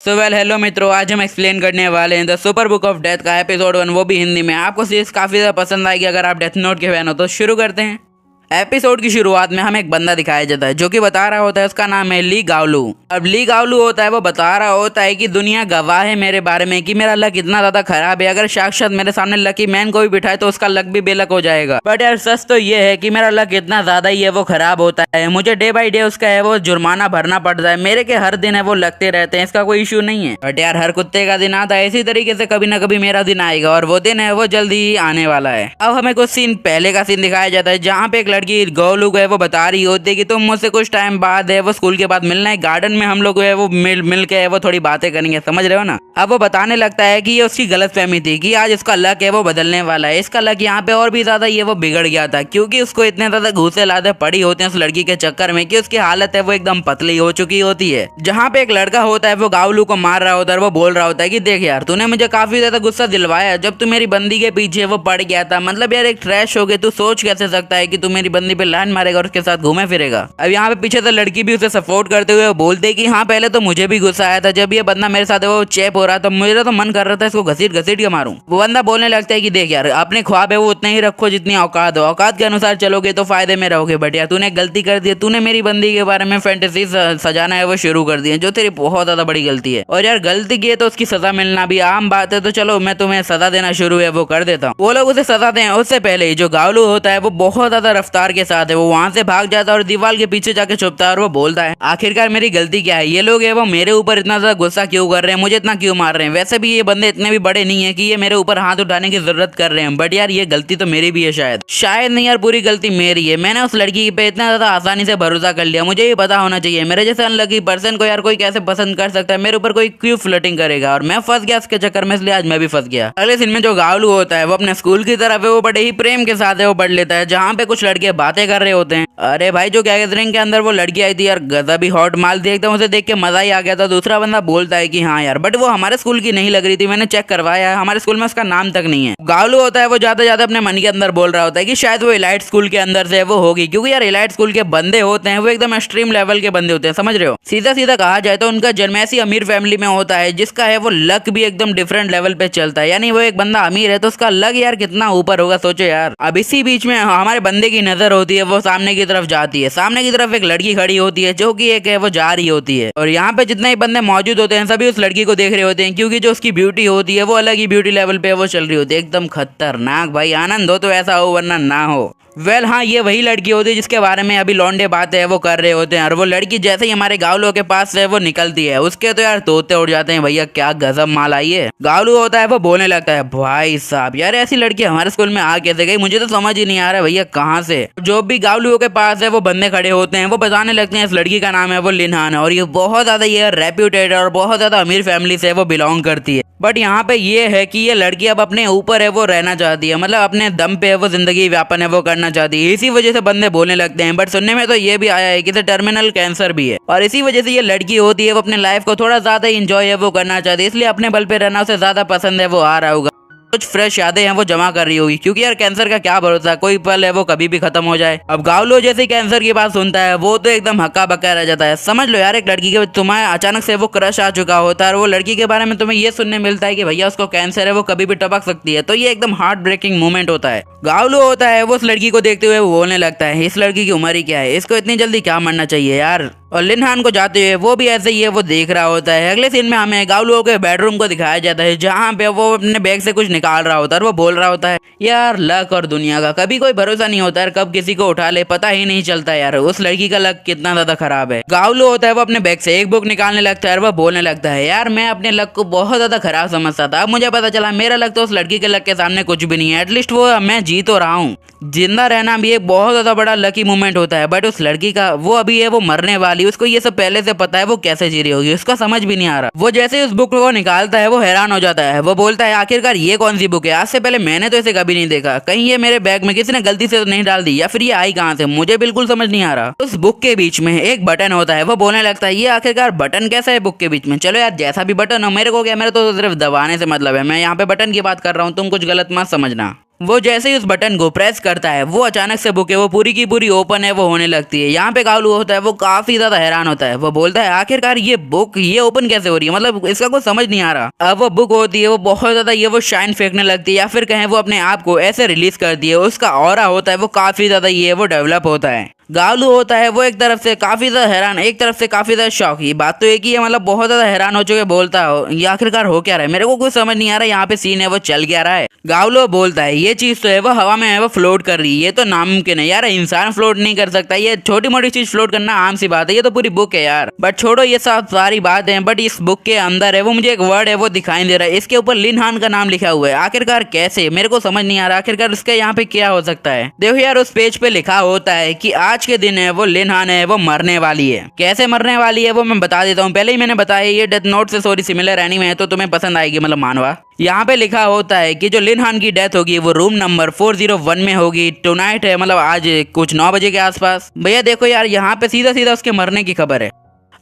So well hello मित्रों, आज हम एक्सप्लेन करने वाले हैं the super book of death का एपिसोड 1, वो भी हिंदी में। आपको सीरीज काफी ज्यादा पसंद आएगी अगर आप डेथ नोट के फैन हो तो शुरू करते हैं। एपिसोड की शुरुआत में हमें एक बंदा दिखाया जाता है जो कि बता रहा होता है, उसका नाम है ली गावलू। अब ली गावलू होता है वो बता रहा होता है कि दुनिया गवाह है मेरे बारे में कि मेरा लक इतना ज्यादा खराब है, अगर साक्षात मेरे सामने लकी मैन को भी बिठाए तो उसका लक भी बेलक हो जाएगा। बट यार सच तो ये है कि मेरा लक इतना ज्यादा ही है वो खराब होता है, मुझे डे बाई डे उसका है वो जुर्माना भरना पड़ता है। मेरे के हर दिन है वो लगते रहते हैं, इसका कोई इशू नहीं है। बट यार हर कुत्ते का दिन आता है, इसी तरीके से कभी ना कभी मेरा दिन आएगा और वो दिन है वो जल्दी ही आने वाला है। अब हमें कुछ सीन पहले का सीन दिखाया जाता है जहाँ पे एक लड़की गावलू है वो बता रही होती है कि तुम मुझसे कुछ टाइम बाद है वो स्कूल के बाद मिलना है, गार्डन में हम लोग है वो मिल के है वो थोड़ी बातें करेंगे, समझ रहे हो ना। अब वो बताने लगता है कि ये उसकी गलतफहमी थी कि आज इसका लक है वो बदलने वाला है। इसका लक यहाँ पे और भी ज्यादा ये वो बिगड़ गया था क्योंकि उसको इतने ज्यादा घूसे लादे पड़ी होते हैं उस लड़की के चक्कर में कि उसकी हालत है वो एकदम पतली हो चुकी होती है। जहाँ पे एक लड़का होता है वो गावलू को मार रहा होता है, वो बोल रहा होता है कि देख यार तूने मुझे काफी ज्यादा गुस्सा दिलवाया जब तू मेरी बंदी के पीछे वो पड़ गया था, मतलब यार एक ट्रैश हो गए, तू सोच कैसे सकता है कि तू मेरी बंदी पे लाइन मारेगा और उसके साथ घूमे फिरेगा। अब यहाँ पे पीछे से लड़की भी उसे सपोर्ट करते हुए बोलते कि हाँ पहले तो मुझे भी गुस्सा आया था जब ये बंदा मेरे साथ वो चेप हो रहा था, मेरा तो मन कर रहा था इसको घसीट घसीट के मारूं। वो बंदा बोलने लगता है कि देख यार अपने ख्वाब है वो उतने ही रखो जितनी औकात हो, औकात के अनुसार चलोगे तो फायदे में रहोगे। बट यार तूने गलती कर दी, तूने मेरी बंदी के बारे में फैंटेसी सजाना है वो शुरू कर दिए जो तेरी बहुत ज्यादा बड़ी गलती है, और यार गलती की है तो उसकी सजा मिलना भी आम बात है, तो चलो मैं तुम्हें सजा देना शुरू है वो कर देता हूँ। वो लोग उसे सजा दें उससे पहले ही जो गावलू होता है वो बहुत ज्यादा रफ्तार के साथ है वो वहां से भाग जाता है और दीवार के पीछे जाके छुपता है और वो बोलता है आखिरकार मेरी गलती क्या है, ये लोग है वो मेरे ऊपर इतना ज्यादा गुस्सा क्यों कर रहे हैं, मुझे इतना क्यों मार रहे हैं। वैसे भी ये बंदे इतने भी बड़े नहीं है कि ये मेरे ऊपर हाथ उठाने की जरूरत कर रहे हैं, बट यार ये गलती तो मेरी भी है, शायद नहीं यार पूरी गलती मेरी है। मैंने उस लड़की पे इतना ज्यादा आसानी से भरोसा कर लिया, मुझे ये पता होना चाहिए मेरे जैसे अनलकी पर्सन को यार कोई कैसे पसंद कर सकता है, मेरे ऊपर कोई क्यों फ्लर्टिंग करेगा, और मैं फंस गया इसके चक्कर में, इसलिए आज मैं भी फंस गया। अगले सीन में जो गावलू होता है वो अपने स्कूल की तरफ है वो बड़े ही प्रेम के साथ है वो बढ़ लेता है, जहाँ पे कुछ लड़के बातें कर रहे होते हैं। अरे भाई जो गैदरिंग के अंदर वो लड़की आई थी यार गजब ही हॉट माल थी एकदम, उसे देख के मजा ही आ गया था। दूसरा बंदा बोलता है कि हाँ यार बट वो हमारे स्कूल की नहीं लग रही थी, मैंने चेक करवाया है हमारे स्कूल में उसका नाम तक नहीं है। गावलू होता है वो ज्यादा ज्यादा अपने मन के अंदर बोल रहा होता है कि शायद वो इलाइट स्कूल के अंदर से वो होगी, क्योंकि यार इलाइट स्कूल के बंदे होते हैं वो एकदम एक्सट्रीम लेवल के बंदे होते हैं, समझ रहे हो। सीधा सीधा कहा जाए तो उनका जन्म ऐसी अमीर फैमिली में होता है जिसका है वो लक भी एकदम डिफरेंट लेवल पे चलता है, यानी वो एक बंदा अमीर है तो उसका लक यार कितना ऊपर होगा सोचो यार। अब इसी बीच में हमारे बंदे की नजर होती है वो सामने की तरफ जाती है, सामने की तरफ एक लड़की खड़ी होती है जो कि एक है वो जा रही होती है, और यहाँ पे जितने ही बंदे मौजूद होते हैं सभी उस लड़की को देख रहे होते हैं क्योंकि जो उसकी ब्यूटी होती है वो अलग ही ब्यूटी लेवल पे वो चल रही होती है, एकदम खतरनाक। भाई आनंद हो तो ऐसा हो वरना ना हो। वेल हाँ ये वही लड़की होती है जिसके बारे में अभी लौंडे बातें है वो कर रहे होते हैं, और वो लड़की जैसे ही हमारे गावलू के पास से वो निकलती है उसके तो यार तोते उड़ जाते हैं, भैया क्या गजब माल आई है। गावलू होता है वो बोलने लगता है भाई साहब यार ऐसी लड़की हमारे स्कूल में आ कैसे गई, मुझे तो समझ ही नहीं आ रहा भैया कहाँ से। जो भी गावलू के पास है वो बंदे खड़े होते हैं वो बताने लगते हैं इस लड़की का नाम है वो लिनहान, और ये बहुत ज्यादा ये रेप्यूटेड और बहुत ज्यादा अमीर फैमिली से वो बिलोंग करती है। बट यहाँ पे ये है कि ये लड़की अब अपने ऊपर है वो रहना चाहती है, मतलब अपने दम पे है वो जिंदगी व्यापन है वो करना चाहती है, इसी वजह से बंदे बोलने लगते हैं। बट सुनने में तो ये भी आया है कि टर्मिनल कैंसर भी है, और इसी वजह से ये लड़की होती है वो अपने लाइफ को थोड़ा ज्यादा इंजॉय है वो करना चाहती है, इसलिए अपने बल पे रहना उसे ज्यादा पसंद है वो आ रहा होगा, कुछ फ्रेश यादें हैं वो जमा कर रही होगी, क्योंकि यार कैंसर का क्या भरोसा, कोई पल है वो कभी भी खत्म हो जाए। अब गावलू जैसे कैंसर की बात सुनता है वो तो एकदम हक्का बक्का रह जाता है। समझ लो यार एक लड़की के तुम्हें अचानक से वो क्रश आ चुका होता है और वो लड़की के बारे में तुम्हें ये सुनने मिलता है कि भैया उसको कैंसर है वो कभी भी टपक सकती है, तो ये एकदम हार्ट ब्रेकिंग मोमेंट होता है। गावलू होता है वो उस लड़की को देखते हुए बोलने लगता है इस लड़की की उम्र ही क्या है, इसको इतनी जल्दी क्या मरना चाहिए यार। और लिनहान को जाते हुए वो भी ऐसे ही है वो देख रहा होता है। अगले सीन में हमें गावलू के बेडरूम को दिखाया जाता है जहाँ पे वो अपने बैग से कुछ निकाल रहा होता है और वो बोल रहा होता है यार लक और दुनिया का कभी कोई भरोसा नहीं होता है, कब किसी को उठा ले पता ही नहीं चलता यार, उस लड़की का लक कितना ज्यादा खराब है। गावलू होता है वो अपने बैग से एक बुक निकालने लगता है और वो बोलने लगता है यार मैं अपने लक को बहुत ज्यादा खराब समझता था, अब मुझे पता चला मेरा लक तो उस लड़की के लक के सामने कुछ भी नहीं है, एटलीस्ट वो मैं जी तो रहा हूँ। जिंदा रहना भी एक बहुत ज्यादा बड़ा लकी मोमेंट होता है, बट उस लड़की का वो अभी है वो मरने वाली, उसको ये सब पहले से पता है, वो कैसे जी रही होगी उसका समझ भी नहीं आ रहा। वो जैसे उस बुक को निकालता है वो हैरान हो जाता है, वो बोलता है आखिरकार ये कौन सी बुक है, आज से पहले मैंने तो इसे कभी नहीं देखा, कहीं ये मेरे बैग में किसी ने गलती से तो नहीं डाल दी, या फिर ये आई कहाँ से, मुझे बिल्कुल समझ नहीं आ रहा। उस बुक के बीच में एक बटन होता है, वो बोलने लगता है ये आखिरकार बटन कैसा है बुक के बीच में, चलो यार जैसा भी बटन हो मेरे को क्या, मेरे तो सिर्फ दबाने से मतलब है, मैं यहाँ पे बटन की बात कर रहा हूँ, तुम कुछ गलत मत समझना। वो जैसे ही उस बटन को प्रेस करता है वो अचानक से बुक है वो पूरी की पूरी ओपन है वो होने लगती है। यहाँ पे गालू होता है वो काफी ज्यादा हैरान होता है। वो बोलता है आखिरकार ये बुक ये ओपन कैसे हो रही है, मतलब इसका कुछ समझ नहीं आ रहा। अब वो बुक होती है वो बहुत ज्यादा ये वो शाइन फेंकने लगती है या फिर कहें वो अपने आप को ऐसे रिलीज करती है। उसका ऑरा होता है वो काफी ज्यादा ये वो डेवलप होता है। गालू होता है वो एक तरफ से काफी ज्यादा हैरान एक तरफ से काफी ज्यादा शॉक। ये बात तो एक ही है, मतलब बहुत ज्यादा हैरान हो चुके बोलता हो ये आखिरकार हो क्या रहा है, मेरे को कुछ समझ नहीं आ रहा यहाँ पे सीन है वो चल क्या रहा है। गालू बोलता है ये चीज तो है वो हवा में है वो फ्लोट कर रही है, ये तो नामुमकिन है यार, इंसान फ्लोट नहीं कर सकता, ये छोटी मोटी चीज फ्लोट करना आम सी बात है, ये तो पूरी बुक है यार। बट छोड़ो ये सब सारी बात है, बट इस बुक के अंदर है वो मुझे एक वर्ड है वो दिखाई दे रहा है, इसके ऊपर लिन हान का नाम लिखा हुआ है। आखिरकार कैसे, मेरे को समझ नहीं आ रहा आखिरकार इसका यहाँ पे क्या हो सकता है। देखो यार उस पेज पे लिखा होता है कि आज के दिन है वो लिन हान है वो मरने वाली है। कैसे मरने वाली है वो मैं बता देता हूँ। पहले ही मैंने बताया ये डेथ नोट से सॉरी सिमिलर एनीमे है तो तुम्हें पसंद आएगी, मतलब मानवा। यहाँ पे लिखा होता है कि जो लिन हान की डेथ होगी वो रूम नंबर 401 में होगी। टुनाइट है मतलब आज कुछ 9 बजे के आसपास। भैया देखो यार यहाँ पे सीधा सीधा उसके मरने की खबर है।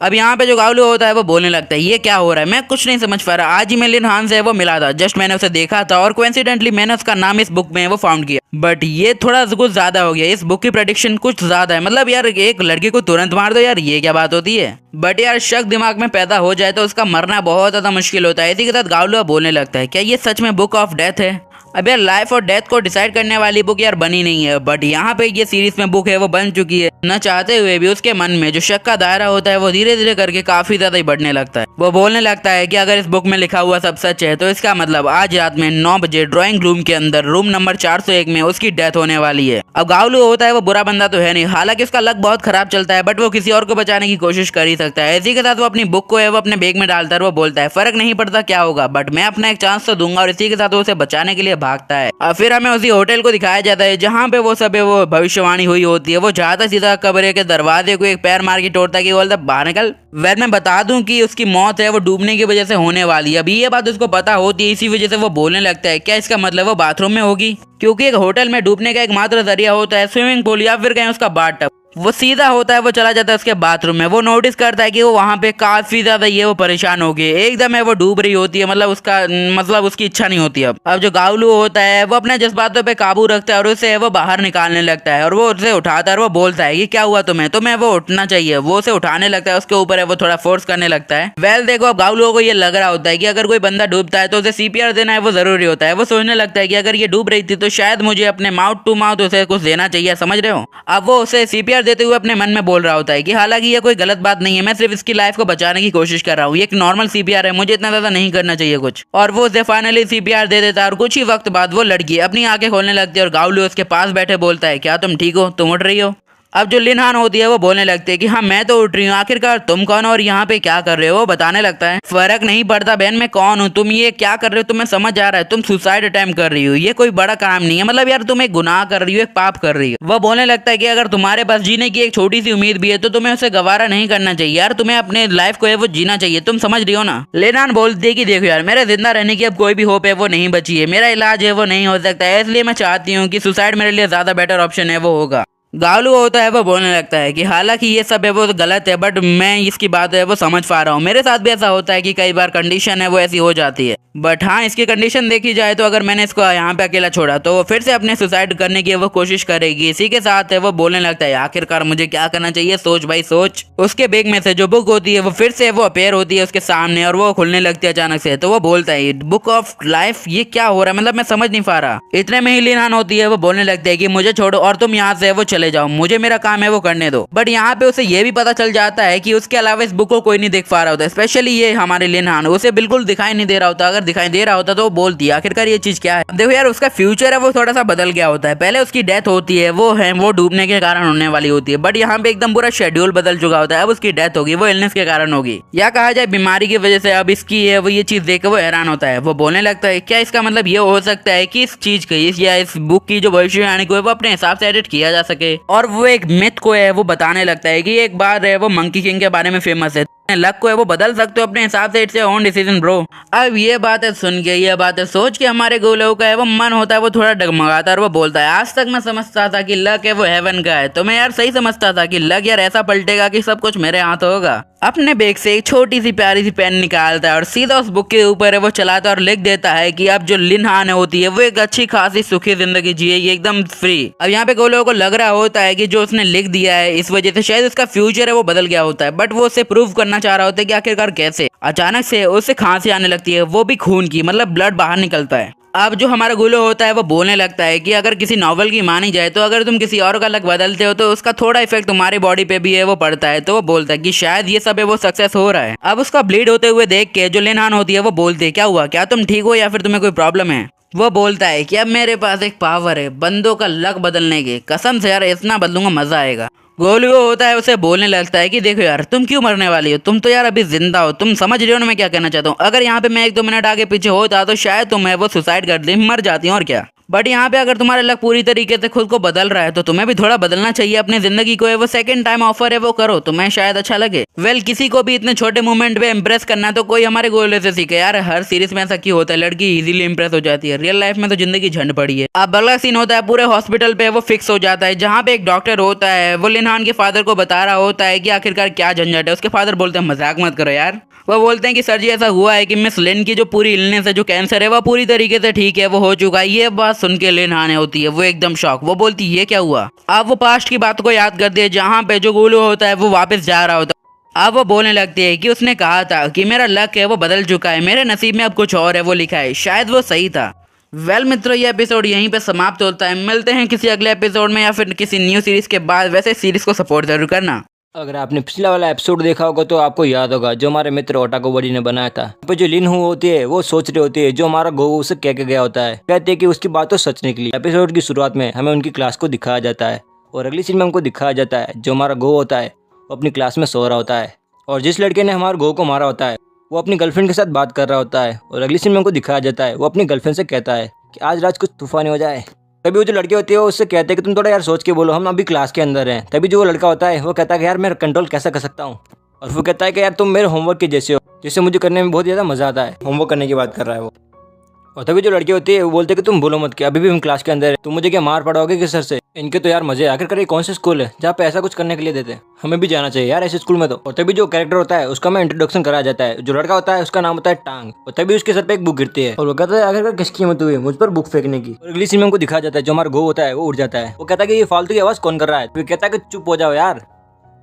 अब यहाँ पे जो गावलू होता है वो बोलने लगता है ये क्या हो रहा है, मैं कुछ नहीं समझ पा रहा। आज ही मैं लिन हान से वो मिला था, जस्ट मैंने उसे देखा था और कोइंसिडेंटली मैंने उसका नाम इस बुक में वो फाउंड किया। बट ये थोड़ा कुछ ज्यादा हो गया, इस बुक की प्रेडिक्शन कुछ ज्यादा है। मतलब यार एक लड़की को तुरंत मार दो यार, ये क्या बात होती है। बट यार शक दिमाग में पैदा हो जाए तो उसका मरना बहुत ज्यादा मुश्किल होता है। इसी के साथ गावलू बोलने लगता है क्या ये सच में बुक ऑफ डेथ है। अब यार लाइफ और डेथ को डिसाइड करने वाली बुक यार बनी नहीं है, बट यहाँ पे ये सीरीज में बुक है वो बन चुकी है। न चाहते हुए भी उसके मन में जो शक का दायरा होता है वो धीरे धीरे करके काफी ज्यादा ही बढ़ने लगता है। वो बोलने लगता है कि अगर इस बुक में लिखा हुआ सब सच है तो इसका मतलब आज रात में 9 बजे ड्राइंग रूम के अंदर रूम नंबर 401 में उसकी डेथ होने वाली है। अब गावलू होता है वो बुरा बंदा तो है नहीं, हालांकि उसका लक बहुत खराब चलता है, बट वो किसी और को बचाने की कोशिश कर ही सकता है। इसी के साथ वो अपनी बुक को है वो अपने बैग में डालता है। वो बोलता है फर्क नहीं पड़ता क्या होगा, बट मैं अपना एक चांस तो दूंगा, और इसी के साथ वो उसे बचाने के लिए भागता है। फिर हमें उसी होटल को दिखाया जाता है जहाँ पे वो सब वो भविष्यवाणी हुई होती है। वो जाता सीधा कमरे के दरवाजे को एक पैर मार के तोड़ता कि बोलता बाहर निकल। वैसे मैं बता दूं कि उसकी मौत है वो डूबने की वजह से होने वाली है। अभी ये बात उसको पता होती है, इसी वजह से वो बोलने लगता है क्या इसका मतलब वो बाथरूम में होगी, क्योंकि एक होटल में डूबने का एकमात्र जरिया होता है स्विमिंग पूल या फिर कहीं उसका बाथ टब। वो सीधा होता है वो चला जाता है उसके बाथरूम में। वो नोटिस करता है कि वो वहाँ पे काफी ज्यादा ये वो परेशान हो गई, एकदम है वो डूब रही होती है, मतलब उसका मतलब उसकी इच्छा नहीं होती। अब जो गावलू होता है वो अपने जज्बातों पे काबू रखता है और उसे वो बाहर निकालने लगता है और वो उसे उठाता है और वो बोलता है कि क्या हुआ तुम्हें वो उठना चाहिए। वो उसे उठाने लगता है, उसके ऊपर है वो थोड़ा फोर्स करने लगता है। वेल देखो अब गावलू को ये लग रहा होता है कि अगर कोई बंदा डूबता है तो उसे सीपीआर देना है वो जरूरी होता है। वो सोचने लगता है कि अगर ये डूब रही थी तो शायद मुझे अपने माउथ टू माउथ उसे कुछ देना चाहिए, समझ रहे हो। अब वो उसे सीपीआर देते हुए अपने मन में बोल रहा होता है कि हालांकि ये कोई गलत बात नहीं है, मैं सिर्फ इसकी लाइफ को बचाने की कोशिश कर रहा हूँ, ये एक नॉर्मल सीपीआर है, मुझे इतना ज्यादा नहीं करना चाहिए कुछ। और वो उसे फाइनली सीपीआर दे देता है और कुछ ही वक्त बाद वो लड़की अपनी आंखें खोलने लगती है और गावलू उसके पास बैठे बोलता है क्या तुम ठीक हो, तुम उठ रही हो। अब जो लिन हान होती है वो बोलने लगती है कि हाँ मैं तो उठ रही हूँ, आखिरकार तुम कौन और यहाँ पे क्या कर रहे हो। वो बताने लगता है फर्क नहीं पड़ता बहन मैं कौन हूँ, तुम ये क्या कर रहे हो तुम्हें समझ आ रहा है, तुम सुसाइड अटेम्प्ट कर रही हो, ये कोई बड़ा काम नहीं है, मतलब यार तुम एक गुनाह कर रही हो, एक पाप कर रही हो। वो बोलने लगता है कि अगर तुम्हारे पास जीने की एक छोटी सी उम्मीद भी है तो तुम्हें उसे गवारा नहीं करना चाहिए यार, तुम्हें अपने लाइफ को है वो जीना चाहिए, तुम समझ रही हो ना। लिन हान बोलती है कि देखो यार मेरे जिंदा रहने की अब कोई भी होप है वो नहीं बची है, मेरा इलाज है वो नहीं हो सकता है, इसलिए मैं चाहती हूँ कि सुसाइड मेरे लिए ज्यादा बेटर ऑप्शन है वो होगा। गावलू होता है वो बोलने लगता है कि हालांकि ये सब है वो गलत है, बट मैं इसकी बात है वो समझ पा रहा हूँ, मेरे साथ भी ऐसा होता है कि कई बार कंडीशन है वो ऐसी हो जाती है। बट हाँ इसकी कंडीशन देखी जाए तो अगर मैंने इसको यहाँ पे अकेला छोड़ा तो वो फिर से अपने सुसाइड करने की वो कोशिश करेगी। इसी के साथ है वो बोलने लगता है आखिरकार मुझे क्या करना चाहिए, सोच भाई सोच। उसके बैग में से जो बुक होती है वो फिर से वो अपेयर होती है उसके सामने और वो खुलने लगती है अचानक से। तो वो बोलता है बुक ऑफ लाइफ, ये क्या हो रहा है, मतलब मैं समझ नहीं पा रहा। इतने में ही लिन हान होती है वो बोलने लगती है कि मुझे छोड़ो और तुम यहाँ से वो चले जाओ, मुझे मेरा काम है वो करने दो। बट यहाँ पे उसे ये भी पता चल जाता है कि उसके अलावा इस बुक को कोई नहीं देख पा रहा होता, स्पेशली ये हमारे लिन हान, उसे बिल्कुल दिखाई नहीं दे रहा होता। अगर दिखाई दे रहा होता तो वो बोलती है आखिरकार ये चीज क्या है। देखो यार उसका फ्यूचर है वो थोड़ा सा बदल गया होता है, पहले उसकी डेथ होती है वो डूबने के कारण होने वाली होती है, बट यहाँ पे एकदम पूरा शेड्यूल बदल चुका होता है। अब उसकी डेथ होगी वो इलनेस के कारण होगी, या कहा जाए बीमारी की वजह से। अब इसकी है वो ये चीज देख वो हैरान होता है। वो बोलने लगता है क्या इसका मतलब ये हो सकता है कि इस चीज की या इस बुक की जो भविष्यवाणी को है वो अपने हिसाब से एडिट किया जा सके। और वो एक मिथ को है वो बताने लगता है कि एक बार है वो मंकी किंग के बारे में फेमस है। लक को है वो बदल सकते हो अपने हिसाब से, it's your own decision bro. अब ये बात है सुन के, ये बात है सोच के हमारे गोलू का है वो मन होता है वो थोड़ा डगमगाता है और वो बोलता है आज तक मैं समझता था कि लक है वो हेवन का है, तो मैं यार सही समझता था कि लक यार ऐसा पलटेगा कि सब कुछ मेरे हाथ होगा। अपने बैग से एक छोटी सी प्यारी सी पेन निकालता है और सीधा उस बुक के ऊपर है वो चलाता है और लिख देता है कि अब जो लिन हान होती है वो एक अच्छी खासी सुखी जिंदगी जिएगी एकदम फ्री। अब यहाँ पे गोलू को लग रहा होता है कि जो उसने लिख दिया है इस वजह से शायद उसका फ्यूचर है वो बदल गया होता है, बट वो उसे प्रूव करना चाह रहा होता है कि आखिरकार कैसे। अचानक से उससे खांसी आने लगती है, वो भी खून की, मतलब ब्लड बाहर निकलता है। अब जो हमारा गोलू होता है वो बोलने लगता है कि अगर किसी नॉवल की मानी जाए तो अगर तुम किसी और का लक बदलते हो तो उसका थोड़ा इफेक्ट तुम्हारी बॉडी पे भी है वो पड़ता है। तो वो बोलता है कि शायद ये सब है वो सक्सेस हो रहा है। अब उसका ब्लीड होते हुए देख के जो लिन हान होती है वो बोलती है क्या हुआ, क्या तुम ठीक हो या फिर तुम्हें कोई प्रॉब्लम है। वो बोलता है कि अब मेरे पास एक पावर है बंदों का लक बदलने की, कसम से यार इतना बदलूंगा मजा आएगा। गोलू होता है उसे बोलने लगता है कि देखो यार तुम क्यों मरने वाली हो, तुम तो यार अभी जिंदा हो, तुम समझ रहे हो ना मैं क्या कहना चाहता हूँ। अगर यहाँ पे मैं 1-2 मिनट आगे पीछे होता तो शायद तुम्हें वो सुसाइड कर दी, मर जाती और क्या। बट यहाँ पे अगर तुम्हारा लक पूरी तरीके से खुद को बदल रहा है तो तुम्हें भी थोड़ा बदलना चाहिए अपनी जिंदगी को, है वो सेकंड टाइम ऑफर है वो करो, तुम्हें शायद अच्छा लगे। वेल किसी को भी इतने छोटे मोमेंट पे इंप्रेस करना तो कोई हमारे गोले से सीखे यार, हर सीरीज में ऐसा क्यों होता है, लड़की इजीली इंप्रेस हो जाती है, रियल लाइफ में तो जिंदगी झंड पड़ी है। अब अगला सीन होता है पूरे हॉस्पिटल पे वो फिक्स हो जाता है, जहाँ पे एक डॉक्टर होता है वो लिन हान के फादर को बता रहा होता है कि आखिरकार क्या झंझट है। उसके फादर बोलते हैं मजाक मत करो यार। वो बोलते हैं कि सर जी ऐसा हुआ है कि मिस लिन की जो पूरी इलनेस है, जो कैंसर है, वो पूरी तरीके से ठीक है, वो हो चुका है। ये बात सुन के लिन हान होती है वो एकदम शॉक, वो बोलती है ये क्या हुआ। अब वो पास्ट की बात को याद करती है जहाँ पे जो गोलू होता है वो वापस जा रहा होता है। अब वो बोलने लगती है कि उसने कहा था कि मेरा लक है वो बदल चुका है, मेरे नसीब में अब कुछ और है वो लिखा है, शायद वो सही था। वेल मित्रों ये एपिसोड यहीं पे समाप्त होता है, मिलते हैं किसी अगले एपिसोड में या फिर किसी न्यू सीरीज के बाद। वैसे सीरीज को सपोर्ट जरूर करना। अगर आपने पिछला वाला एपिसोड देखा होगा तो आपको याद होगा जो हमारे मित्र ओटाको बॉडी ने बनाया था। यहाँ पे जो लिन हु होती है वो सोच रही होती है जो हमारा गोगो उसे कह के गया होता है, कहते हैं कि उसकी बात तो सच निकली। एपिसोड की शुरुआत में हमें उनकी क्लास को दिखाया जाता है और अगली सीन में हमको दिखाया जाता है जो हमारा गो होता है वो अपनी क्लास में सो रहा होता है और जिस लड़के ने हमारे गो को मारा होता है वो अपनी गर्लफ्रेंड के साथ बात कर रहा होता है। और अगली सीन में हमको दिखाया जाता है वो अपनी गर्लफ्रेंड से कहता है कि आज रात कुछ तूफानी हो जाए। तभी वो जो लड़की होती है उससे कहते हैं कि तुम थोड़ा यार सोच के बोलो, हम अभी क्लास के अंदर हैं। तभी जो वो लड़का होता है वो कहता है कि यार मैं कंट्रोल कैसे कर सकता हूँ। और वो कहता है कि यार तुम मेरे होमवर्क के जैसे हो, जिससे मुझे करने में बहुत ज़्यादा मजा आता है। होमवर्क करने की बात कर रहा है वो। और तभी जो लड़की होती है वो बोलते हैं कि तुम बोलो मत कि अभी भी हम क्लास के अंदर है, तुम मुझे क्या मार पड़ाओगे कि सर से। इनके तो यार मजे, आखिरकार ये कौन से स्कूल है जहाँ पे ऐसा कुछ करने के लिए देते हैं, हमें भी जाना चाहिए यार ऐसे स्कूल में तो। और तभी जो कैरेक्टर होता है उसका मैं इंट्रोडक्शन कराया जाता है, जो लड़का होता है उसका नाम होता है टांग। और तभी उसके सर पे एक बुक गिरती है और वो कहता है आखिरकार किसकी हिम्मत हुई मुझ पर बुक फेंकने की। और अगली सीन में हमको दिखाया जाता है जो हमारा गो होता है वो उड़ जाता है। वो कहता है कि ये फालतू की आवाज कौन कर रहा है, तो कहता है कि चुप हो जाओ यार।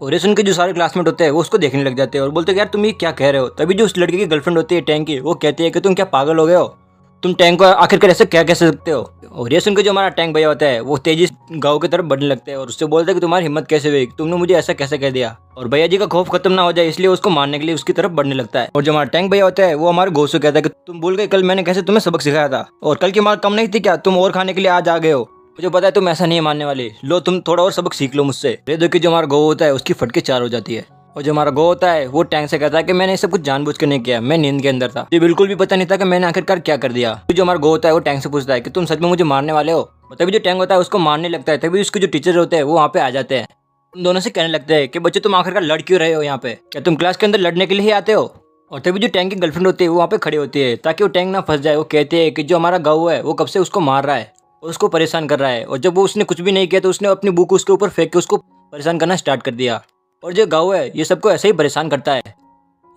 और ये सुन के जो सारे क्लासमेट होते हैं वो उसको देखने लग जाते हैं और बोलते हैं यार तुम ये क्या कह रहे हो। तभी जो उस लड़के की गर्लफ्रेंड होती है टैंक की, वो कहती है कि तुम क्या पागल हो गए हो, तुम टैंक को आखिरकार ऐसे क्या कह सकते हो। और ये सुनकर जो हमारा टैंक भैया होता है वो तेजी गांव की तरफ बढ़ने लगते हैं और उससे बोलते हैं कि तुम्हारी हिम्मत कैसे हुई, तुमने मुझे ऐसा कैसे कह दिया। और भैया जी का खौफ खत्म ना हो जाए इसलिए उसको मारने के लिए उसकी तरफ बढ़ने लगता है। और जो हमारा टैंक भैया होता है वो हमारे गोश्त से कहता है कि तुम भूल गए कल मैंने कैसे तुम्हें सबक सिखाया था, और कल की मार कम नहीं थी क्या, तुम और खाने के लिए आज आ गए हो। मुझे पता है तुम ऐसा नहीं मानने वाले, लो तुम थोड़ा और सबक सीख लो मुझसे। ये देखिए जो हमारा गो होता है उसकी फटके 4 हो जाती है। और जो हमारा गो होता है वो टैंक से कहता है कि मैंने ये सब कुछ जानबूझ कर नहीं किया, मैं नींद के अंदर था, मुझे बिल्कुल भी पता नहीं था कि मैंने आखिरकार क्या कर दिया। जो हमारा गो होता है वो टैंक से पूछता है कि तुम सच में मुझे मारने वाले हो। और तभी जो टैंक होता है उसको मारने लगता है। तभी उसके जो टीचर होते हैं वो वहाँ पे आ जाते हैं, उन दोनों से कहने लगते हैं कि बच्चे तुम आखिरकार लड़ क्यों रहे हो यहाँ पे, क्या तुम क्लास के अंदर लड़ने के लिए ही आते हो। और तभी जो टैंक की गर्लफ्रेंड होती है वो वहाँ पे खड़ी होती है ताकि वो टैंक ना फंस जाए। वो कहते हैं कि जो हमारा गाँव है वो कब से उसको मार रहा है और उसको परेशान कर रहा है, और जब वो उसने कुछ भी नहीं किया तो उसने अपनी बुक उसके ऊपर फेंक के उसको परेशान करना स्टार्ट कर दिया। और जो गाँव है ये सबको ऐसे ही परेशान करता है।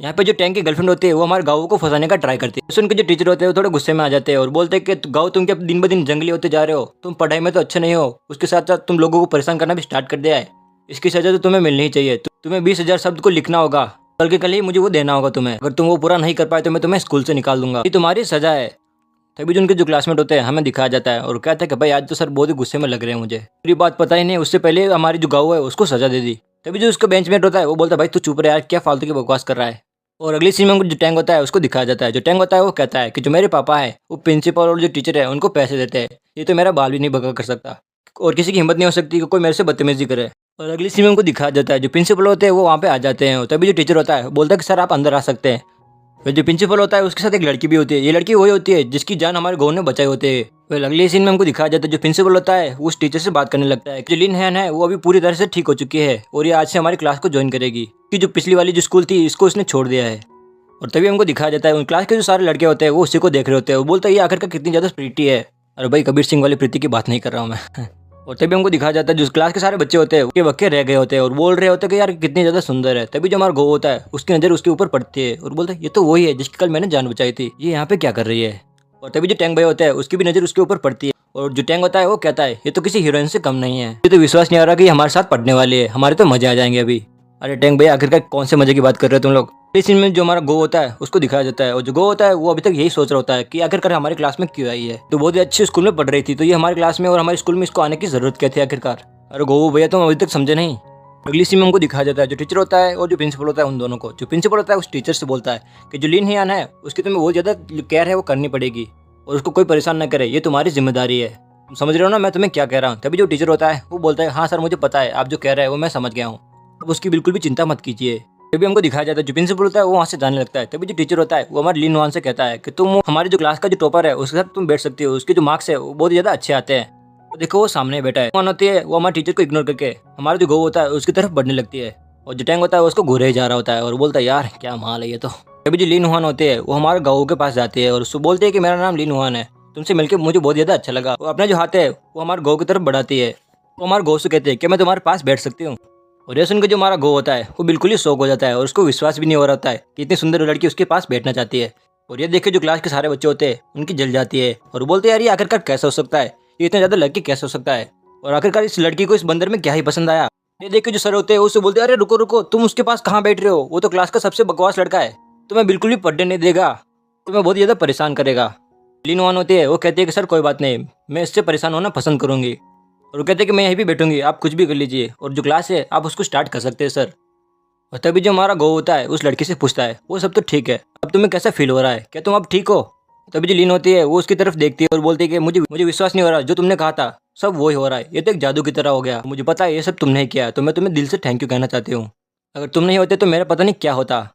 यहाँ पे जो टैंक की गर्लफ्रेंड होती है वो हमारे गाँव को फंसाने का ट्राई करती है। उनके जो टीचर होते हैं वो थोड़े गुस्से में आ जाते हैं और बोलते हैं कि गाँव तुम क्या दिन ब दिन जंगली होते जा रहे हो, तुम पढ़ाई में तो अच्छे नहीं हो, उसके साथ साथ तुम लोगों को परेशान करना भी स्टार्ट कर दिया है, इसकी सजा तो तुम्हें मिलनी ही चाहिए। तुम्हें 20,000 शब्द को लिखना होगा, कल के कल ही मुझे वो देना होगा तुम्हें, अगर तुम वो पूरा नहीं कर पाए तो मैं तुम्हें स्कूल से निकाल दूंगा, ये तुम्हारी सजा है। तभी जो उनके जो क्लासमेट होते हैं हमें दिखाया जाता है और कहते हैं कि भाई आज तो सर बहुत ही गुस्से में लग रहे हैं, मुझे पूरी बात पता ही नहीं, उससे पहले हमारी जो गाँव है उसको सजा दे दी। तभी जो उसका बेंचमेट होता है वो बोलता है भाई तू चुप रहे यार, क्या फालतू की बकवास कर रहा है। और अगली सीन में जो टैंक होता है उसको दिखाया जाता है। जो टैंक होता है वो कहता है कि जो मेरे पापा है वो प्रिंसिपल और जो टीचर है उनको पैसे देते हैं, ये तो मेरा बाल भी नहीं भगा कर सकता और किसी की हिम्मत नहीं हो सकती कि कोई मेरे से बदतमीजी करे। और अगली सीन में उनको दिखाया जाता है जो प्रिंसिपल होते हैं वो वहाँ पे आ जाते हैं। तभी जो टीचर होता है बोलता है कि सर आप अंदर आ सकते हैं। फिर जो प्रिंसिपल होता है उसके साथ एक लड़की भी होती है। ये लड़की वही होती है जिसकी जान हमारे गाँव ने बचाई होते है। फिर अगले सीन में हमको दिखाया जाता है जो प्रिंसिपल होता है वो उस टीचर से बात करने लगता है कि लिन हैन है वो अभी पूरी तरह से ठीक हो चुकी है और ये आज से हमारी क्लास को ज्वाइन करेगी कि जो पिछली वाली जो स्कूल थी इसको उसने छोड़ दिया है। और तभी हमको दिखाया जाता है उन क्लास के जो सारे लड़के होते हैं वो उसी को देख रहे होते हैं। वो बोलता है ये आखिरकार कितनी ज़्यादा प्रीति है। अरे भाई कबीर सिंह वाली प्रीति की बात नहीं कर रहा हूँ मैं और तभी हमको दिखाया जाता है जो क्लास के सारे बच्चे होते हैं वो वक्के रह गए होते हैं और बोल रहे होते हैं कि यार कितनी ज़्यादा सुंदर है। तभी जो हमारा गो होता है उसकी नज़र उसके ऊपर पड़ती है और बोलता है ये तो वही है जिसकी कल मैंने जान बचाई थी, ये यहाँ पे क्या कर रही है। और तभी जो टैंक भाई होता है उसकी भी नज़र उसके ऊपर पड़ती है और जो टैंक होता है वो कहता है ये तो किसी हीरोइन से कम नहीं है। ये तो विश्वास नहीं आ रहा कि हमारे साथ पढ़ने वाली है, हमारे तो मजे आ जाएंगे अभी। अरे टैंक भाई आखिरकार कौन से मजे की बात कर रहे हो तुम लोग। इस सीन में जो हमारा गो होता है उसको दिखाया जाता है और जो गो होता है वो अभी तक यही सोच रहा होता है कि आखिरकार हमारी क्लास में क्यों आई है। तो बहुत ही अच्छी स्कूल में पढ़ रही थी तो ये हमारी क्लास में और हमारे स्कूल में इसको आने की जरूरत क्या थी आखिरकार। अरे गो भैया तुम अभी तक समझे नहीं। अगली सीन में हमको दिखाया जाता है जो टीचर होता है और जो प्रिंसिपल होता है उन दोनों को। जो प्रिंसिपल होता है उस टीचर से बोलता है कि जो लिन हियान है उसकी तुम्हें बहुत ज़्यादा केयर है वो करनी पड़ेगी और उसको कोई परेशान न करे, ये तुम्हारी जिम्मेदारी है। तुम समझ रहे हो ना मैं तुम्हें क्या कह रहा हूँ। तभी जो टीचर होता है वो बोलता है हाँ सर मुझे पता है आप जो कह रहे हैं वो मैं समझ गया हूँ, अब उसकी बिल्कुल भी चिंता मत कीजिए। तभी हमको दिखाया जाता है जो प्रिंसिपल होता है वो वहाँ से जाने लगता है। तभी जो टीचर होता है वो हमारे लिन वान से कहता है कि तुम हमारी जो क्लास का जो टॉपर है उसके साथ तुम बैठ सकती हो, उसके जो मार्क्स है वो बहुत ज़्यादा अच्छे आते हैं। तो देखो वो सामने बैठा है। वन होती है वो हमारे टीचर को इग्नोर करके हमारा जो गो होता है उसकी तरफ बढ़ने लगती है और जो टैंक होता है उसको घूरे ही जा रहा होता है और बोलता है यार क्या माल है ये तो। तभी जो लिन हुआन होती है वो हमारे गाँव के पास जाती है और उसको बोलती है कि मेरा नाम लिन हुआन है, तुमसे मिलकर मुझे बहुत ज़्यादा अच्छा लगा। वो अपना जो हाथ है वो हमारे गौ की तरफ बढ़ाती है। वो हमारे गौ से कहते हैं कि मैं तुम्हारे पास बैठ सकती हूँ। और ये सुनकर जो हमारा गौ होता है वो बिल्कुल ही शौक हो जाता है और उसको विश्वास भी नहीं हो रहा होता है कि इतनी सुंदर लड़की उसके पास बैठना चाहती है। और ये देखे जो क्लास के सारे बच्चे होते हैं उनकी जल जाती है और बोलते हैं यार ये आखिरकार कैसे हो सकता है, ये इतना ज़्यादा लड़की कैसे हो सकता है और आखिरकार इस लड़की को इस बंदर में क्या ही पसंद आया। ये देख के जो सर होते हैं उससे बोलते हैं अरे रुको रुको तुम उसके पास कहाँ बैठ रहे हो, वो तो क्लास का सबसे बकवास लड़का है, तुम्हें बिल्कुल भी पढ़ने नहीं देगा, तुम्हें बहुत ज़्यादा परेशान करेगा। लिन वान होती है वो कहती है कि सर कोई बात नहीं मैं इससे परेशान होना पसंद करूंगी। और वो कहते हैं कि मैं यहीं भी बैठूंगी आप कुछ भी कर लीजिए और जो क्लास है आप उसको स्टार्ट कर सकते हैं सर। और तभी जो हमारा गो होता है उस लड़की से पूछता है वो सब तो ठीक है अब तुम्हें कैसा फील हो रहा है, क्या तुम अब ठीक हो। तभी जो लिन होती है वो उसकी तरफ देखती है और बोलती है कि मुझे मुझे विश्वास नहीं हो रहा, जो तुमने कहा था सब वही हो रहा है, ये तो एक जादू की तरह हो गया, मुझे पता है ये सब तुमने ही किया है तो मैं तुम्हें दिल से थैंक यू कहना चाहती हूँ। अगर तुम नहीं होते तो मेरा पता नहीं क्या होता,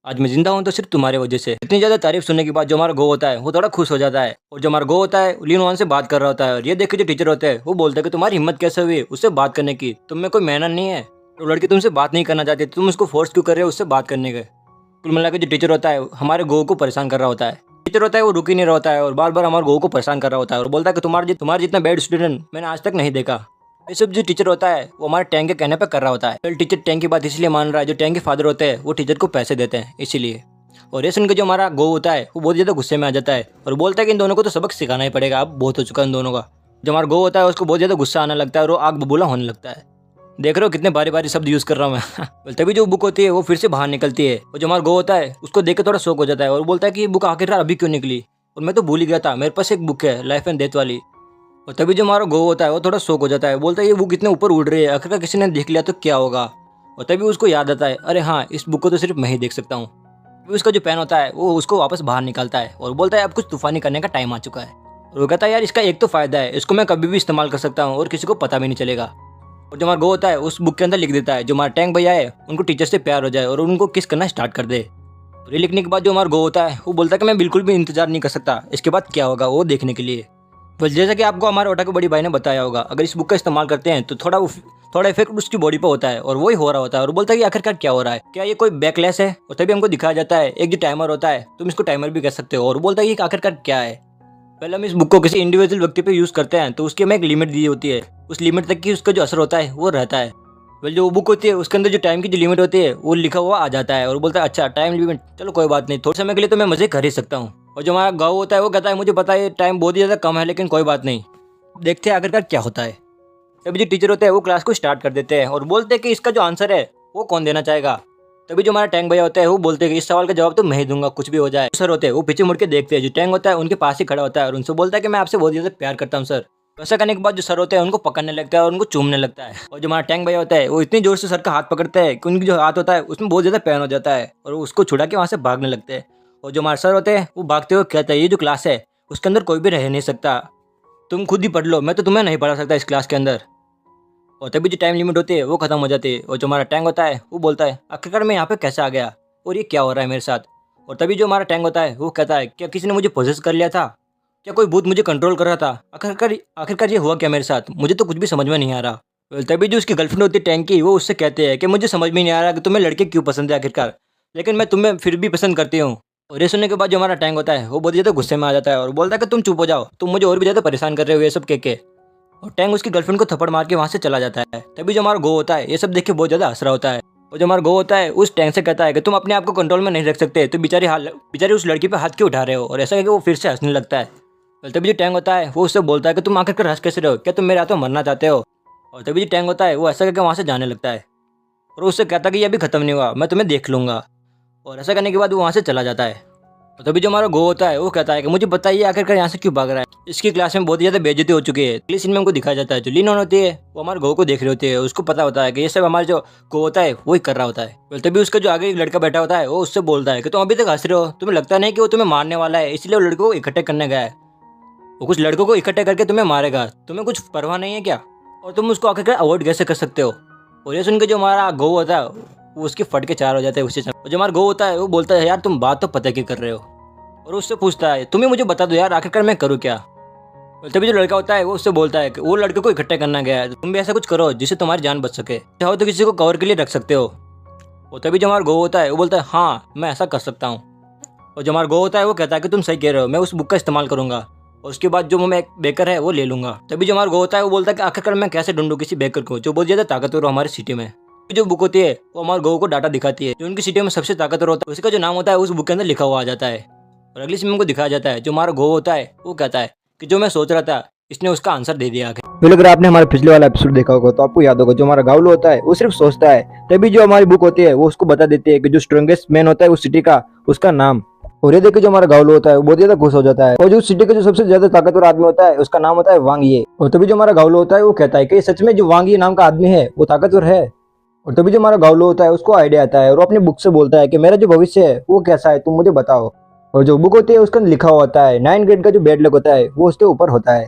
आज मैं जिंदा हूँ तो सिर्फ तुम्हारे वजह से। इतनी ज़्यादा तारीफ सुनने के बाद जो हमारा गो होता है वो थोड़ा खुश हो जाता है और जो हमारा गो होता है लिन वान से बात कर रहा होता है और ये देख के जो टीचर होते हैं वो बोलते हैं कि तुम्हारी हिम्मत कैसे हुई उससे बात करने की, तुम में कोई मेहनत नहीं है, तो लड़की तुमसे बात नहीं करना चाहती तुम उसको फोर्स क्यों कर रहे हो उससे बात करने के। कुल मिला के जो टीचर होता है हमारे गो को परेशान कर रहा होता है। टीचर होता है वो रुक ही नहीं रहा होता है और बार बार हमारे गो को परेशान कर रहा होता है और बोलता है कि तुम्हारे जितना बैड स्टूडेंट मैंने आज तक नहीं देखा। ये सब जो टीचर होता है वो हमारे टैंक के कहने पर कर रहा होता है। टीचर टैंक की बात इसलिए मान रहा है जो टैंक के फादर होते हैं वो टीचर को पैसे देते हैं इसीलिए। और ये सुनकर जो हमारा गो होता है वो बहुत ज़्यादा गुस्से में आ जाता है और बोलता है कि इन दोनों को तो सबक सिखाना ही पड़ेगा, अब बहुत हो चुका है इन दोनों का। जो हमारा गो होता है उसको बहुत ज़्यादा गुस्सा आने लगता है और वो आग बबूला होने लगता है। देख रहे हो कितने बारी बारी शब्द यूज़ कर रहा हूँ मैं तभी जो बुक होती है वो फिर से बाहर निकलती है और जो हमारा गो होता है उसको देख के थोड़ा शौक हो जाता है और बोलता है कि ये बुक आखिरकार अभी क्यों निकली और मैं तो भूल ही गया था, मेरे पास एक बुक है लाइफ एंड डेथ वाली। और तभी जो हमारा गो होता है वो थोड़ा शौक हो जाता है, बोलता है ये बुक इतने ऊपर उड़ रही है आखिरकार किसी ने देख लिया तो क्या होगा। और तभी उसको याद आता है अरे हाँ इस बुक को तो सिर्फ मैं ही देख सकता हूँ। उसका जो पेन होता है वो उसको वापस बाहर निकालता है और बोलता है अब कुछ तूफानी करने का टाइम आ चुका है। और वो कहता है यार इसका एक तो फ़ायदा है, इसको मैं कभी भी इस्तेमाल कर सकता हूँ और किसी को पता भी नहीं चलेगा। और जो हमारा गो होता है उस बुक के अंदर लिख देता है जो हमारा टैंक भैया है उनको टीचर से प्यार हो जाए और उनको किस करना स्टार्ट कर दे। और ये लिखने के बाद जो हमारा गो होता है वो बोलता है कि मैं बिल्कुल भी इंतजार नहीं कर सकता इसके बाद क्या होगा वो देखने के लिए। बस जैसा कि आपको हमारे ओटाकू बड़ी भाई ने बताया होगा अगर इस बुक का इस्तेमाल करते हैं तो थोड़ा इफेक्ट उसकी बॉडी पर होता है और वही हो रहा होता है और बोलता है कि आखिरकार क्या हो रहा है, क्या ये कोई बैकलेस है। और तभी हमको दिखाया जाता है एक जो टाइमर होता है तुम इसको टाइमर भी कह सकते हो और बोलता है कि आखिरकार क्या है। पहले हम इस बुक को किसी इंडिविजुअल व्यक्ति पे यूज़ करते हैं तो उसकी हमें एक लिमिट दी होती है, उस लिमिट तक की उसका जो असर होता है वो रहता है। वेल जो बुक होती है उसके अंदर जो टाइम की जो लिमिट होती है वो लिखा हुआ आ जाता है और बोलता है अच्छा टाइम लिमिट, चलो कोई बात नहीं थोड़े समय के लिए तो मैं मज़े कर ही सकता हूँ। और जो हमारा गाँव होता है वो कहता है मुझे पता है टाइम बहुत ही ज़्यादा कम है लेकिन कोई बात नहीं, देखते हैं आखिरकार क्या होता है। तभी जो टीचर होते हैं वो क्लास को स्टार्ट कर देते हैं और बोलते हैं कि इसका जो आंसर है वो कौन देना चाहेगा। तभी जो हमारा टैंक भैया होता है वो बोलते हैं कि इस सवाल का जवाब तो मैं ही दूंगा कुछ भी हो जाए। सर होते हैं वो पीछे मुड़ के देखते हैं, जो टैंक होता है उनके पास ही खड़ा होता है और उनसे बोलता है कि मैं आपसे बहुत ज़्यादा प्यार करता हूँ सर। ऐसा करने के बाद जो सर होते हैं उनको पकड़ने लगता है और उनको चूमने लगता है। और जो हमारा टैंक भैया होता है वो इतनी जोर से सर का हाथ पकड़ता है कि उनकी जो हाथ होता है उसमें बहुत ज़्यादा पेन हो जाता है और उसको छुड़ा के वहाँ से भागने लगते हैं। और जो हमारे सर होते हैं वो भागते हुए कहते हैं ये जो क्लास है उसके अंदर कोई भी रह नहीं सकता, तुम खुद ही पढ़ लो, मैं तो तुम्हें नहीं पढ़ा सकता इस क्लास के अंदर। और तभी जो टाइम लिमिट होती है वो खत्म हो जाती है और जो हमारा टैंक होता है वो बोलता है आखिरकार मैं यहाँ पे कैसे आ गया और ये क्या हो रहा है मेरे साथ। और तभी जो हमारा टैंक होता है वो कहता है क्या किसी ने मुझे पोजेस कर लिया था, क्या कोई भूत मुझे कंट्रोल कर रहा था, आखिरकार ये हुआ क्या मेरे साथ, मुझे तो कुछ भी समझ में नहीं आ रहा। तभी जो उसकी गर्लफ्रेंड होती है टैंक की, वो उससे कहते हैं कि मुझे समझ में नहीं आ रहा कि तुम्हें लड़के क्यों पसंद है आखिरकार, लेकिन मैं तुम्हें फिर भी पसंद करती हूँ। और ये सुनने के बाद जो हमारा टैंक होता है वो बहुत ज़्यादा गुस्से में आ जाता है और बोलता है कि तुम चुप हो जाओ, तुम मुझे और भी ज़्यादा परेशान कर रहे हो ये सब कह के। और टैंक उसकी गर्लफ्रेंड को थप्पड़ मार के वहाँ से चला जाता है। तभी जो हमारा गो होता है ये सब देख के बहुत ज़्यादा हंस रहा होता है। और जो हमारा गो होता है उस टैंक से कहता है कि तुम अपने आप को कंट्रोल में नहीं रख सकते, तो बेचारी उस लड़की पे हाथ क्यों उठा रहे हो। और ऐसा है कि वो फिर से हंसने लगता है। और तभी जो टैंक होता है वो उससे बोलता है कि तुम आखिरकार हंस कैसे रहे हो, क्या तुम मेरे हाथों मरना चाहते हो। और तभी जो टैंक होता है वो ऐसा करके वहाँ से जाने लगता है और उससे कहता है कि ये अभी खत्म नहीं हुआ, मैं तुम्हें देख लूँगा। और ऐसा करने के बाद वो वहाँ से चला जाता है। और तभी जो हमारा गो होता है वो कहता है कि मुझे बताइए आखिरकार यहाँ से क्यों भाग रहा है, इसकी क्लास में बहुत ज़्यादा बेइज्जती हो चुकी है। अगली सीन में हमको दिखाया जाता है जो लिन होती है वो हमारे गो को देख रही होती है, उसको पता होता है कि ये सब हमारे जो गो होता है वही कर रहा होता है। तभी उसका जो आगे एक लड़का बैठा होता है वो उससे बोलता है कि तुम अभी तक हंस रहे हो, तुम्हें लगता नहीं कि वो तुम्हें मारने वाला है, इसलिए वो लड़कों को इकट्ठे करने गया है, वो कुछ लड़कों को इकट्ठे करके तुम्हें मारेगा, तुम्हें कुछ परवाह नहीं है क्या, और तुम उसको आखिरकार अवॉइड कैसे कर सकते हो। और ये सुन के जो हमारा गो होता है वो उसके फट के चार हो जाता है उसी समय। और जो हमारा गो होता है वो बोलता है यार तुम बात तो पता की कर रहे हो, और उससे पूछता है तुम्हें मुझे बता दो यार आखिरकार मैं करूँ क्या। और तभी जो लड़का होता है वो उससे बोलता है कि वो लड़के को इकट्ठा करना गया है, तुम भी ऐसा कुछ करो जिससे तुम्हारी जान बच सके, चाहो तो किसी को कवर के लिए रख सकते हो। और तभी जो हमारा गो होता है वो बोलता है हाँ मैं ऐसा कर सकता हूँ। और जो हमारा गो होता है वो कहता है कि तुम सही कह रहे हो, मैं उस बुक का इस्तेमाल करूंगा और उसके बाद जो मैं एक बेकर है वो ले लूंगा। तभी जो हमारा गो होता है वो बोलता है कि आखिरकार मैं कैसे ढूंढूं किसी बेकर को जो बहुत ज़्यादा ताकतवर हो हमारी सिटी में। जो बुक होती है वो हमारे गो को डाटा दिखाती है, जो उनकी सिटी में सबसे ताकतवर होता है उसका जो नाम होता है उस बुक के अंदर लिखा हुआ आ जाता है। और अगली सीन को दिखाया जाता है जो हमारा गो होता है वो कहता है कि जो मैं सोच रहा था इसने उसका आंसर दे दिया। तो अगर आपने हमारे पिछले वाला एपिसोड देखा होगा तो आपको याद होगा जो हमारा गाउलो होता है वो सिर्फ सोचता है, तभी जो हमारी बुक होती है वो उसको बता देती है कि जो स्ट्रॉन्गेस्ट मैन होता है उस सिटी का उसका नाम। और ये देख जो हमारा गाउलो होता है वो बहुत ज्यादा खुश हो जाता है, और जो सिटी का जो सबसे ज्यादा ताकतवर आदमी होता है उसका नाम होता है वांग ये। और तभी जो हमारा गाउलो होता है वो कहता है कि सच में जो वांग ये नाम का आदमी है वो ताकतवर है। और तभी जो हमारा गाउलो होता है उसको आइडिया आता है और वो अपनी बुक से बोलता है कि मेरा जो भविष्य है वो कैसा है तुम मुझे बताओ। और जो बुक होती है उसके अंदर लिखा हुआ होता है 9 ग्रेड का जो बेड लक होता है वो उसके ऊपर होता है।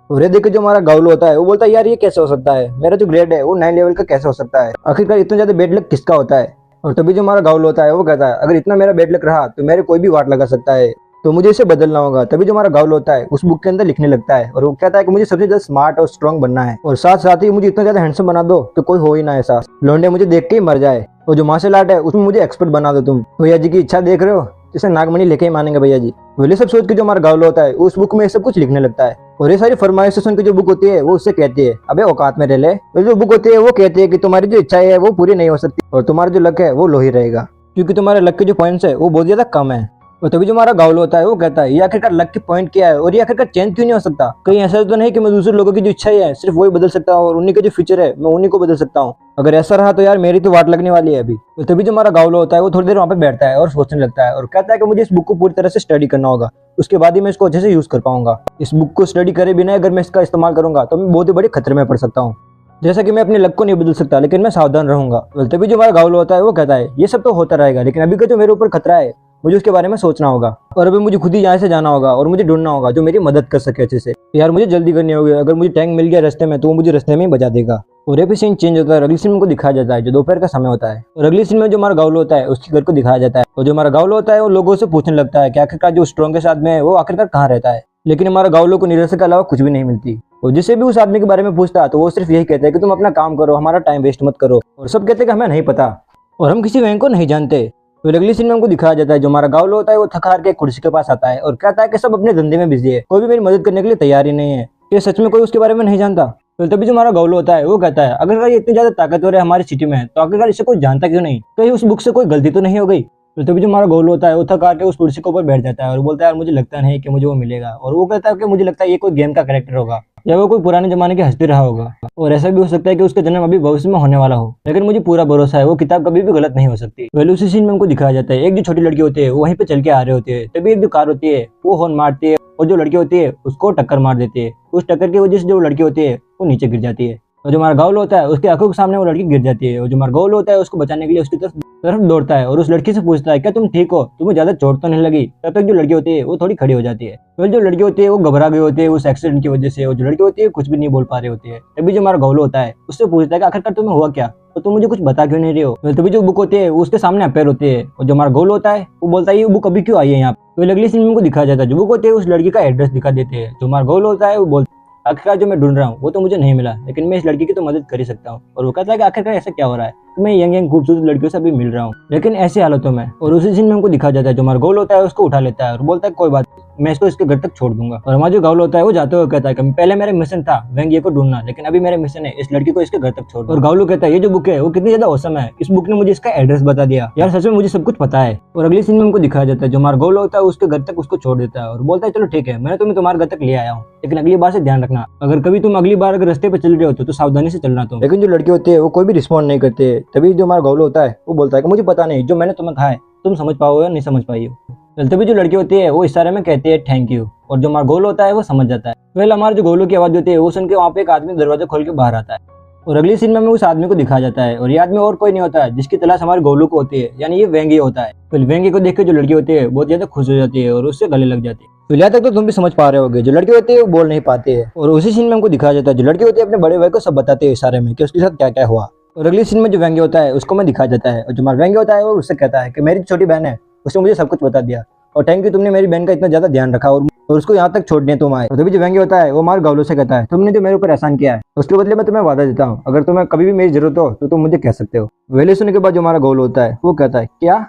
और ये देख के जो हमारा गाउलो होता है वो बोलता है यार ये कैसे हो सकता है, मेरा जो ग्रेड है वो 9 लेवल का कैसे हो सकता है, आखिरकार इतना ज्यादा बेड लक किसका होता है। और तभी जो हमारा गाउलो होता है वो कहता है अगर इतना मेरा बेड लक रहा तो मेरे कोई भी वाट लगा सकता है, तो मुझे इसे बदलना होगा। तभी जो हमारा गाउलो होता है उस बुक के अंदर लिखने लगता है और वो कहता है कि मुझे सबसे ज्यादा स्मार्ट और स्ट्रॉन्ग बनना है, और साथ साथ ही मुझे इतना ज्यादा हैंडसम बना दो तो कोई हो ही ना ऐसा, लौंडे मुझे देख के ही मर जाए। और जो मार्शल आर्ट है उसमें मुझे एक्सपर्ट बना दो तुम। भैया जी की इच्छा देख रहे हो, जिसे नागमणि लेके ही मानेंगे भैया जी। ये सब सोच के जो हमारा गाउलो होता है उस बुक में सब कुछ लिखने लगता है। और ये सारी फरमाइशें सुन के जो बुक होती है वो उससे कहती है अबे औकात में रह ले। और जो बुक होती है वो कहती है कि तुम्हारी जो इच्छा है वो पूरी नहीं हो सकती और तुम्हारा जो लक है वो लो ही रहेगा, क्योंकि तुम्हारे लक के जो पॉइंट्स है वो बहुत ज्यादा कम है। और तभी जो हमारा गाउलो होता है वो कहता है ये आखिरकार लक के पॉइंट क्या है और ये आखिरकार चेंज क्यों नहीं हो सकता, कहीं ऐसा तो नहीं कि मैं दूसरे लोगों की जो इच्छा है सिर्फ वही बदल सकता हूँ और उन्हीं का जो फ्यूचर है मैं उन्हीं को बदल सकता हूँ, अगर ऐसा रहा तो यार मेरी तो वाट लगने वाली है अभी। तो तभी जो हमारा गाउलो होता है वो थोड़ी देर वहाँ पे बैठता है और सोचने लगता है और कहता है कि मुझे इस बुक को पूरी तरह से स्टडी करना होगा, उसके बाद ही मैं इसको अच्छे से यूज कर पाऊंगा। इस बुक को स्टडी करे बिना अगर मैं इसका इस्तेमाल करूंगा तो मैं बहुत ही बड़े खतरे में पड़ सकता हूँ, जैसा कि मैं अपने लक को नहीं बदल सकता लेकिन मैं सावधान रहूंगा। तभी जो हमारा गाउलो होता है वो कहता है ये सब तो होता रहेगा लेकिन अभी का जो मेरे ऊपर खतरा है मुझे उसके बारे में सोचना होगा, और अभी मुझे खुद ही यहाँ से जाना होगा और मुझे ढूंढना होगा जो मेरी मदद कर सके अच्छे से। यार मुझे जल्दी करनी होगी, अगर मुझे टैंक मिल गया रास्ते में तो वो मुझे रास्ते में ही बचा देगा। और ये भी सीन चेंज होता है, अगली सीन को दिखाया जाता है जो दोपहर का समय होता है, और अगली सीन में जो हमारा गाउलो होता है उसके घर को दिखाया जाता है। और जो हमारा गाउलो होता है वो लोगों से पूछने लगता है कि आखिरकार जो स्ट्रॉन्गेस्ट आदमी है वो आखिरकार कहाँ रहता है, लेकिन हमारा गाउलो को निराशा के अलावा कुछ भी नहीं मिलती। और जिसे भी उस आदमी के बारे में पूछता तो वो सिर्फ यही कहता है कि तुम अपना काम करो, हमारा टाइम वेस्ट मत करो, और सब कहते हैं कि हमें नहीं पता और हम किसी बैंक को नहीं जानते। फिर अगली सीन में हमको दिखाया जाता है जो हमारा गाउलो होता है वो थक हार के कुर्सी के पास आता है और कहता है कि सब अपने धंधे में बिजी है, कोई भी मेरी मदद करने के लिए तैयार ही नहीं है, ये सच में कोई उसके बारे में नहीं जानता। तो तभी जो हमारा गाउलो होता है वो कहता है अगर ये इतनी ज्यादा ताकतवर है हमारी सिटी में तो आखिरकार इसे कोई जानता क्यों नहीं, कहीं उस बुक से कोई गलती तो नहीं हो गई। तो तभी जो हमारा गाउलो होता है वो थक हार के उस कुर्सी के ऊपर बैठ जाता है और बोलता है यार मुझे लगता नहीं कि मुझे वो मिलेगा, और वो कहता है कि मुझे लगता है ये कोई गेम का कैरेक्टर होगा या वो कोई पुराने जमाने के हस्ती रहा होगा, और ऐसा भी हो सकता है कि उसका जन्म अभी भविष्य में होने वाला हो, लेकिन मुझे पूरा भरोसा है वो किताब कभी भी गलत नहीं हो सकती। पहले उसी सीन में हमको दिखाया जाता है एक जो छोटी लड़की होती है वो वहीं पे चल के आ रहे होते हैं, तभी एक जो कार होती है वो हॉर्न मारती है और जो लड़की होती है उसको टक्कर मार देती है, उस टक्कर की वजह से जो लड़की होती है वो नीचे गिर जाती है। और जो हमारा गाउल होता है उसकी आंखों के सामने वो लड़की गिर जाती है और जो हमारा गाउल होता है उसको बचाने के लिए उसकी तरफ दौड़ता है और उस लड़की से पूछता है क्या तुम ठीक हो, तुम्हें ज्यादा चोट तो नहीं लगी। तब तक जो लड़की होती है वो थोड़ी खड़ी हो जाती है। तो जो लड़की होती है वो घबरा गई होती है उस एक्सीडेंट की वजह से, और जो लड़की होती है कुछ भी नहीं बोल पा रही होती है। तभी जो हमारा गाउल होता है उससे पूछता है कि आखिरकार तुम्हें हुआ क्या, तो तुम मुझे कुछ बता क्यों नहीं रहे हो। तभी जो बुक होती है उसके सामने अपेयर होती है और जो हमारा गोल होता है वो बोलता है ये बुक अभी क्यों आई है यहाँ पे। तो अगली सीन में उनको दिखाया जाता है जो बुक होती है उस लड़की का एड्रेस दिखा देते हैं। जो हमारा गोल होता है वो बोलता है आखिरकार जो मैं ढूंढ रहा हूँ वो तो मुझे नहीं मिला, लेकिन मैं इस लड़की की तो मदद कर ही सकता हूँ। और वो कहता है कि आखिरकार ऐसा क्या हो रहा है, तो मैं यंग खूबसूरत लड़कियों से अभी मिल रहा हूँ लेकिन ऐसी हालतों में। और उसी सीन में हमको दिखा जाता है जो हमारा गोल होता है उसको उठा लेता है और बोलता है कोई बात मैं इसको इसके घर तक छोड़ दूंगा। और हमारा जो गाउल होता है वो जाते हुए कहता है कि पहले मेरा मिशन था वेंग ये को ढूंढना, लेकिन अभी मेरा मिशन है इस लड़की को इसके घर तक छोड़। और गाउलू कहता है ये जो बुक है वो कितनी ज्यादा औसम है, इस बुक ने मुझे इसका एड्रेस बता दिया यार, सच में मुझे सब कुछ पता है। और अगली सीन में हमको दिखाया जाता है जो हमारा गोल होता है उसके घर तक उसको छोड़ देता है और बोलता है चलो ठीक है मैंने तुम्हारे घर तक ले आया हूँ, लेकिन अगली बार से ध्यान रखना, अगर कभी तुम अगली बार अगर रास्ते पे चल रहे हो तो सावधानी से चलना तुम। लेकिन जो लड़की होती है वो कोई भी रिस्पॉन्ड नहीं करते। तभी जो हमारा गाउल होता है वो बोलता है कि मुझे पता नहीं जो मैंने तुम्हें कहा है तुम समझ पाओ या नहीं समझ पाई हो। तभी जो लड़की होती है वो इशारे में कहती है थैंक यू, और जो हमारा गोल होता है वो समझ जाता है। पहले हमारे जो गोलू की आवाज होती है वो सुन के वहाँ पे एक आदमी दरवाजा खोल के बाहर आता है और अगली सीन में हमें उस आदमी को दिखाया जाता है और ये आदमी और कोई नहीं होता है जिसकी तलाश हमारे गोलू को होती है, यानी ये वेंगी होता है। तो वेंगी को देख के जो लड़की होती है बहुत ज्यादा खुश हो जाती है और उससे गले लग जाती है। तो यहाँ तक तो तुम भी समझ पा रहे होगे जो लड़की होती है वो बोल नहीं पाती है। और उसी सीन में हमको दिखाया जाता है जो लड़की होती है अपने बड़े भाई को सब बताते हैं इशारे में कि उसके साथ क्या क्या हुआ। और अगली सीन में जो वेंगी होता है उसको मैं दिखाया जाता है और जो हमारा वेंगी होता है वो उससे कहता है कि मेरी छोटी बहन है उसने मुझे सब कुछ बता दिया और थैंक यू तुमने मेरी बहन का इतना ज्यादा ध्यान रखा और उसको यहाँ तक छोड़ने तुम आए। तभी जो वेंगी होता है वो हमारे गाउलो से कहता है तुमने जो मेरे ऊपर एहसान किया है उसके बदले में तुम्हें वादा देता हूँ, अगर तुम्हें कभी भी मेरी जरूरत हो तो तुम मुझे कह सकते हो। वेले सुनने के बाद जो हमारा गाउल होता है वो कहता है क्या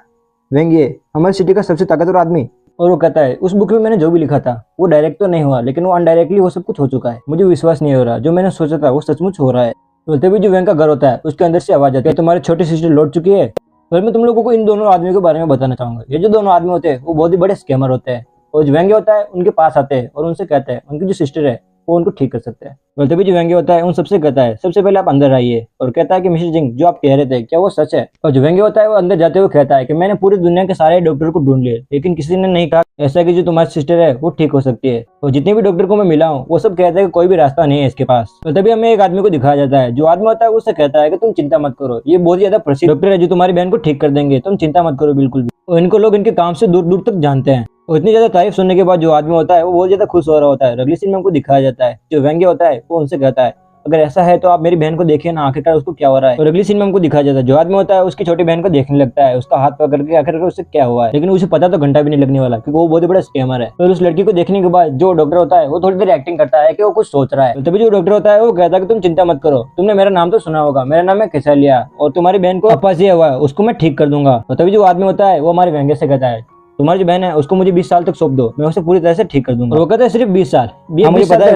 वेंगी हमारी सिटी का सबसे ताकतवर आदमी। और वो कहता है उस बुक में मैंने जो भी लिखा था वो डायरेक्ट तो नहीं हुआ लेकिन वो अनडायरेक्टली वो सब कुछ हो चुका है, मुझे विश्वास नहीं हो रहा जो मैंने सोचा था वो सचमुच हो रहा है। तो तभी जो वेंग का घर होता है उसके अंदर से आवाज आती है तुम्हारी छोटी सिस्टर लौट चुकी है। और मैं तुम लोगों को इन दोनों आदमियों के बारे में बताना चाहूंगा। ये जो दोनों आदमी होते हैं वो बहुत ही बड़े स्कैमर होते हैं और जो वेंगे होता है उनके पास आते हैं और उनसे कहते हैं उनकी जो सिस्टर है वो उनको ठीक कर सकते हैं। और तभी जो वेंगे होता है उन सबसे कहता है सबसे पहले आप अंदर आइए और कहता है कि मिस्टर जिंग जो आप कह रहे थे क्या वो सच है। और जो वेंगे होता है वो अंदर जाते हुए कहता है कि मैंने पूरी दुनिया के सारे डॉक्टर को ढूंढ लिए लेकिन किसी ने नहीं कहा ऐसा कि जो तुम्हारी सिस्टर है वो ठीक हो सकती है। और जितने भी डॉक्टर को मैं मिला हूँ वो सब कहते हैं कि कोई भी रास्ता नहीं है इसके पास। तो तभी हमें एक आदमी को दिखाया जाता है जो आदमी होता है उससे कहता है कि तुम चिंता मत करो, ये बहुत ज्यादा प्रसिद्ध डॉक्टर है जो तुम्हारी बहन को ठीक कर देंगे, तुम चिंता मत करो बिल्कुल भी। और इनको लोग इनके काम से दूर दूर तक जानते हैं। और इतनी ज्यादा तारीफ सुनने के बाद जो आदमी होता है वो बहुत ज्यादा खुश हो रहा होता है। अगली सीन में हमको दिखाया जाता है जो वेंगे होता है वो उनसे कहता है अगर ऐसा है तो आप मेरी बहन को देखिए ना आखिरकार उसको क्या हो रहा है। और अगली सीन में हमको दिखाया जाता है जो आदमी होता है उसकी छोटी बहन को देखने लगता है, उसका हाथ पकड़ के आखिरकार उससे क्या हुआ है, लेकिन उसे पता तो घंटा भी नहीं लगने वाला क्योंकि वो बहुत ही बड़ा स्कैमर है। और उस लड़की को देखने के बाद जो डॉक्टर होता है वो थोड़ी देर एक्टिंग करता है कि वो कुछ सोच रहा है। तो तभी जो डॉक्टर होता है वो कहता है कि तुम चिंता मत करो, तुमने मेरा नाम तो सुना होगा, मेरा नाम है कैसालिया और तुम्हारी बहन को अपाहिज हुआ है उसको मैं ठीक कर दूंगा। तो तभी जो आदमी होता है वो हमारे वेंगे से कहता है तुम्हारी जो बहन है उसको मुझे 20 साल तक सौंप दो, मैं उसे पूरी तरह से ठीक कर दूंगा। और वो कहता है सिर्फ 20 साल, मुझे पता है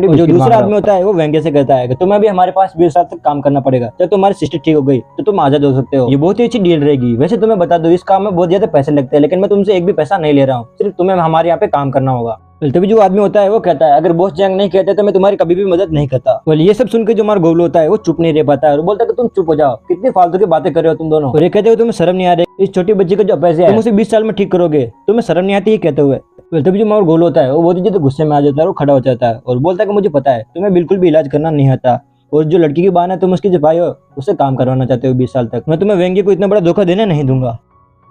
जो दूसरा आदमी होता है वो वेंगे से कहता है कि तुम्हें भी हमारे पास 20 साल तक काम करना पड़ेगा, जब तुम्हारी सिस्टर ठीक हो गई तो तुम आजाद हो सकते हो। ये बहुत ही अच्छी डील रहेगी। वैसे तुम्हें बता दो इस काम में बहुत ज्यादा पैसे लगते हैं लेकिन मैं तुमसे एक भी पैसा नहीं ले रहा हूँ, सिर्फ तुम्हें हमारे यहाँ पे काम करना होगा। तभी जो आदमी होता है वो कहता है अगर बॉस जंग नहीं कहते तो मैं तुम्हारी कभी भी मदद नहीं करता। बोले ये सब सुनकर जो हमारा गोलू होता है वो चुप नहीं रह पाता है और बोलता है कि तुम चुप हो जाओ, कितनी फालतू की बातें कर रहे हो तुम दोनों। और ये कहते हो तुम्हें शर्म नहीं आ रही, इस छोटी बच्ची का जो पैसे तुम उसे 20 साल में ठीक करोगे, तुम्हें शर्म नहीं आती ये कहते हुए। तभी जो हमारा गोलू होता है वो बहुत ही ज्यादा गुस्से में आ जाता है, वो खड़ा हो जाता है और बोलता है कि मुझे पता है तुम्हें बिल्कुल भी इलाज करना नहीं आता और जो लड़की की बहन है तुम उसकी जो भाई हो उससे काम करवाना चाहते हो 20 साल तक, मैं तुम्हें वेंगे को इतना बड़ा धोखा देने नहीं दूंगा।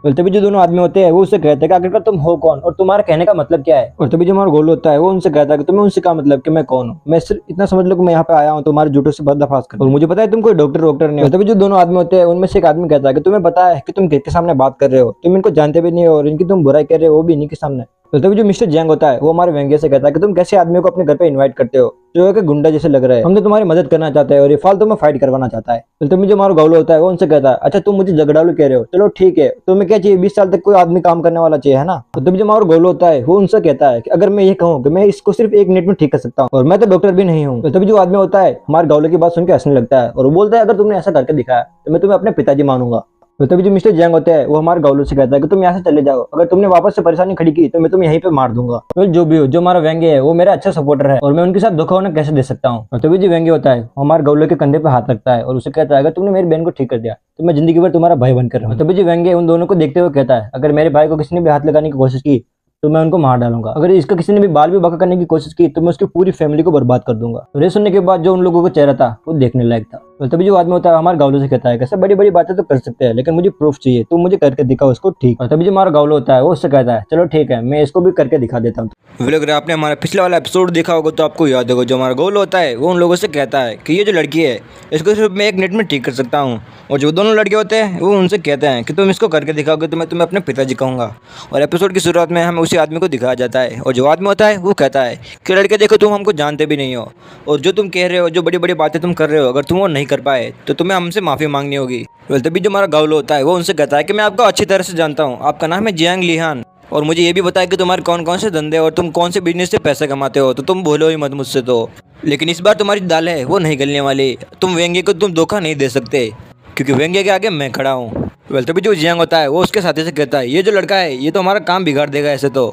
और तभी जो दोनों आदमी होते हैं वो उससे कहते हैं कि आखिरकार तुम हो कौन और तुम्हारा कहने का मतलब क्या है। और तभी जो हमारा गोल होता है वो उनसे कहता है कि तुम्हें उनसे क्या मतलब कि मैं कौन हूँ, मैं सिर्फ इतना समझ लो कि मैं यहाँ पे आया हूँ तुम्हारे झूठों से पर्दाफाश कर और मुझे पता है तुम कोई डॉक्टर नहीं हो। तभी जो दोनों आदमी होते हैं उनमें से एक आदमी कहता है कि तुम्हें पता है कि तुम किसके सामने बात कर रहे हो, तुम इनको जानते भी नहीं हो और इनकी तुम बुराई कर रहे हो वो भी इन्हीं के सामने। तो तभी जो मिस्टर जैंग होता है वो हमारे वेंगे से कहता है कि तुम कैसे आदमियों को अपने घर पे इनवाइट करते हो जो है कि गुंडा जैसे लग रहा है, हम तो तुम्हारी मदद करना चाहते हैं और ये फालतू में फाइट करवाना चाहता है। तो तभी जो हमारा गाउलो होता है वो उनसे कहता है अच्छा तुम मुझे झगड़ालू कह रहे हो, चलो ठीक है तुम्हें क्या चाहिए, 20 साल तक कोई आदमी काम करने वाला चाहिए है ना। तो तभी जो हमारा गाउलो होता है वो उनसे कहता है कि अगर मैं ये कहूँ कि मैं इसको सिर्फ 1 मिनट में ठीक कर सकता हूँ और मैं तो डॉक्टर भी नहीं हूँ। तो तभी जो आदमी होता है हमारे गाउलो की बात सुन के हंसने लगता है और वो बोलता है अगर तुमने ऐसा करके दिखाया तो मैं तुम्हें अपने पिताजी मानूंगा। तो तभी जो मिस्टर जैंग होता है वो हमारे गाउलो से कहता है कि तुम यहाँ से चले जाओ, अगर तुमने वापस से परेशानी खड़ी की तो मैं तुम्हें यहीं पे मार दूंगा। तो जो भी हो जो हमारा वेंगे है वो मेरा अच्छा सपोर्टर है और मैं उनके साथ धोखा होना कैसे दे सकता हूँ। और तभी जो वेंगे होता है वो हमारे गाउलो के कंधे पे हाथ रखता है और उसे कहता है अगर तुमने मेरी बहन को ठीक कर दिया तो मैं जिंदगी भर तुम्हारा भाई बनकर रहूंगा। तभी जो वेंगे उन दोनों को देखते हुए कहता है अगर मेरे भाई को किसी ने भी हाथ लगाने की कोशिश की तो मैं उनको मार डालूंगा। अगर इसका किसी ने भी बाल भी बांका करने की कोशिश की तो मैं उसकी पूरी फैमिली को बर्बाद कर दूंगा। तो ये सुनने के बाद जो उन लोगों का चेहरा था वो देखने लायक था। तो तभी जो आदमी होता है हमारे गावलो से कहता है कैसे बड़ी बड़ी बातें तो कर सकते हैं लेकिन मुझे प्रूफ चाहिए, तो मुझे करके दिखा उसको, ठीक। और तभी जो हमारा गावलो होता है वो उससे कहता है चलो ठीक है मैं इसको भी करके दिखा देता हूँ। अगर आपने हमारा पिछला वाला एपिसोड देखा होगा तो आपको याद होगा जो हमारा गोल होता है वो उन लोगों से कहता है कि ये जो लड़की है इसको सिर्फ मैं 1 मिनट में ठीक कर सकता हूँ। और जो दोनों लड़के होते हैं वो उनसे कहते हैं कि तुम इसको करके दिखाओगे तो मैं तुम्हें अपने पिताजी कहूँगा। और एपिसोड की शुरुआत में हमें उसी आदमी को दिखाया जाता है और जो आदमी होता है वो कहता है कि लड़के देखो तुम हमको जानते भी नहीं हो और जो तुम कह रहे हो, जो बड़ी बड़ी बातें तुम कर रहे हो, अगर तुम वो नहीं कर पाए तो तुम्हें हमसे माफ़ी मांगनी होगी। तभी जो हमारा गावलो होता है वो उनसे कहता है कि मैं आपको अच्छी तरह से जानता हूँ, आपका नाम है जियांग लिहान और मुझे ये भी बताया कि तुम्हारे कौन कौन से धंधे और तुम कौन से बिजनेस से पैसे कमाते हो, तो तुम बोलो ही मत मुझसे। तो लेकिन इस बार तुम्हारी दाल है वो नहीं गलने वाली, तुम वेंगे को तुम धोखा नहीं दे सकते क्योंकि वेंगे के आगे मैं खड़ा हूँ। तभी जो जियांग होता है वो उसके साथी से कहता है ये जो लड़का है ये तो हमारा काम बिगाड़ देगा, ऐसे तो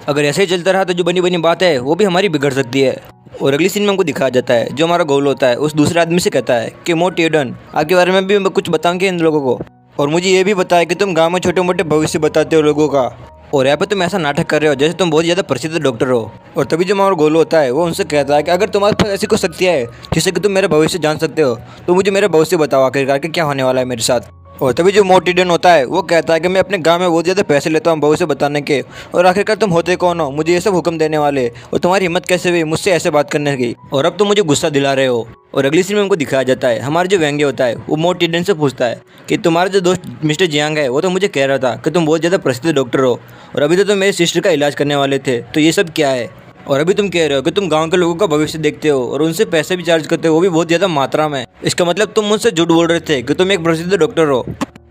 अगर ऐसे ही चलता रहा तो जो बनी बनी बात है वो भी हमारी बिगड़ सकती है। और अगली सीन में हमको दिखाया जाता है जो हमारा गोल होता है उस दूसरे आदमी से कहता है कि मोट टेडन आपके बारे में भी मैं कुछ बताऊंगी इन लोगों को और मुझे ये भी बताया कि तुम गाँव में छोटे मोटे भविष्य बताते हो लोगों का और यहाँ पे तुम ऐसा नाटक कर रहे हो जैसे तुम बहुत ज़्यादा प्रसिद्ध डॉक्टर हो। और तभी जो हमारा गोल होता है वो उनसे कहता है कि अगर तुम्हारे पास ऐसी कोई शक्ति है जिससे कि तुम मेरे भविष्य जान सकते हो तो मुझे मेरे भविष्य बताओ आखिरकार कि क्या होने वाला है मेरे साथ। और तभी जो मोटिडन होता है वो कहता है कि मैं अपने गांव में बहुत ज़्यादा पैसे लेता हूँ भविष्य बताने के और आखिरकार तुम होते कौन हो मुझे ये सब हुक्म देने वाले और तुम्हारी हिम्मत कैसे हुई मुझसे ऐसे बात करने की और अब तुम मुझे गुस्सा दिला रहे हो। और अगली सीन में हमको दिखाया जाता है हमारा जो वेंगे होता है वो मोटिडन से पूछता है कि तुम्हारा जो दोस्त मिस्टर जियांग है वो तो मुझे कह रहा था कि तुम बहुत ज़्यादा प्रसिद्ध डॉक्टर हो और अभी तो तुम मेरी सिस्टर का इलाज करने वाले थे, तो ये सब क्या है। और अभी तुम कह रहे हो कि तुम गांव के लोगों का भविष्य देखते हो और उनसे पैसे भी चार्ज करते हो वो भी बहुत ज़्यादा मात्रा में। इसका मतलब तुम मुझसे झूठ बोल रहे थे कि तुम एक प्रसिद्ध डॉक्टर हो।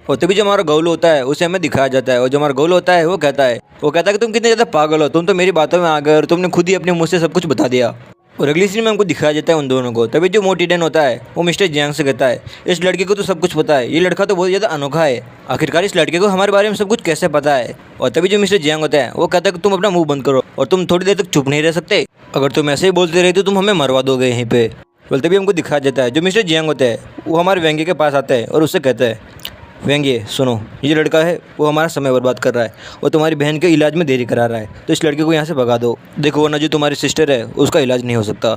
और तभी जो हमारा गोल होता है उसे हमें दिखाया जाता है और जो हमारा गोल होता है वो कहता है कि तुम कितने ज़्यादा पागल हो, तुम तो मेरी बातों में आ गए और तुमने खुद ही अपने मुँह से सब कुछ बता दिया। और अगली सीन में हमको दिखाया जाता है उन दोनों को। तभी जो मोटिडन होता है वो मिस्टर जियांग से कहता है इस लड़के को तो सब कुछ पता है, ये लड़का तो बहुत ज़्यादा अनोखा है, आखिरकार इस लड़के को हमारे बारे में सब कुछ कैसे पता है। और तभी जो मिस्टर जियांग होता है वो कहता है कि तुम अपना मुंह बंद करो और तुम थोड़ी देर तक चुप नहीं रह सकते, अगर तुम ऐसे ही बोलते रहे तो तुम हमें मरवा दोगे यहीं पे। बोल तभी हमको दिखाया जाता है जो मिस्टर जियांग होता है वो हमारे वेंगे के पास आता है और उससे कहता है वेंगे सुनो, ये जो लड़का है वो हमारा समय बर्बाद कर रहा है और तुम्हारी बहन के इलाज में देरी करा रहा है, तो इस लड़के को यहाँ से भगा दो, देखो वरना जो तुम्हारी सिस्टर है उसका इलाज नहीं हो सकता।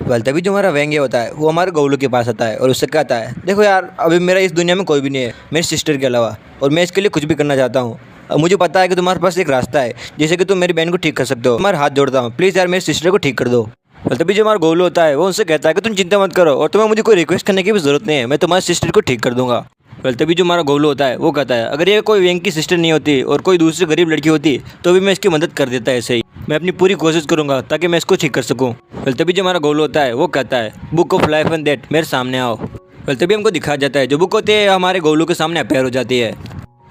वेल तभी जो हमारा वेंगे होता है वो हमारे गोलू के पास आता है और उससे कहता है देखो यार अभी मेरा इस दुनिया में कोई भी नहीं है मेरी सिस्टर के अलावा और मैं इसके लिए कुछ भी करना चाहता हूँ। अब मुझे पता है कि तुम्हारे पास एक रास्ता है जिससे कि तुम मेरी बहन को ठीक कर सकते हो, तुम्हारे हाथ जोड़ता हूँ, प्लीज़ यार मेरी सिस्टर को ठीक कर दो। तभी जो हमारा गोलू होता है वो उनसे कहता है कि तुम चिंता मत करो और तुम्हें मुझे कोई रिक्वेस्ट करने की भी जरूरत नहीं है, मैं तुम्हारी सिस्टर को ठीक कर दूंगा। तभी जो हमारा गोलू होता है वो कहता है अगर ये कोई वेंग की सिस्टर नहीं होती और कोई दूसरी गरीब लड़की होती तो भी मैं इसकी मदद कर देता ऐसे ही, मैं अपनी पूरी कोशिश करूंगा ताकि मैं इसको ठीक कर सकूं। तभी जो हमारा गोलू होता है वो कहता है book of life and death मेरे सामने आओ। तभी हमको दिखाया जाता है जो बुक होती है हमारे गोलू के सामने अपेयर हो जाती है।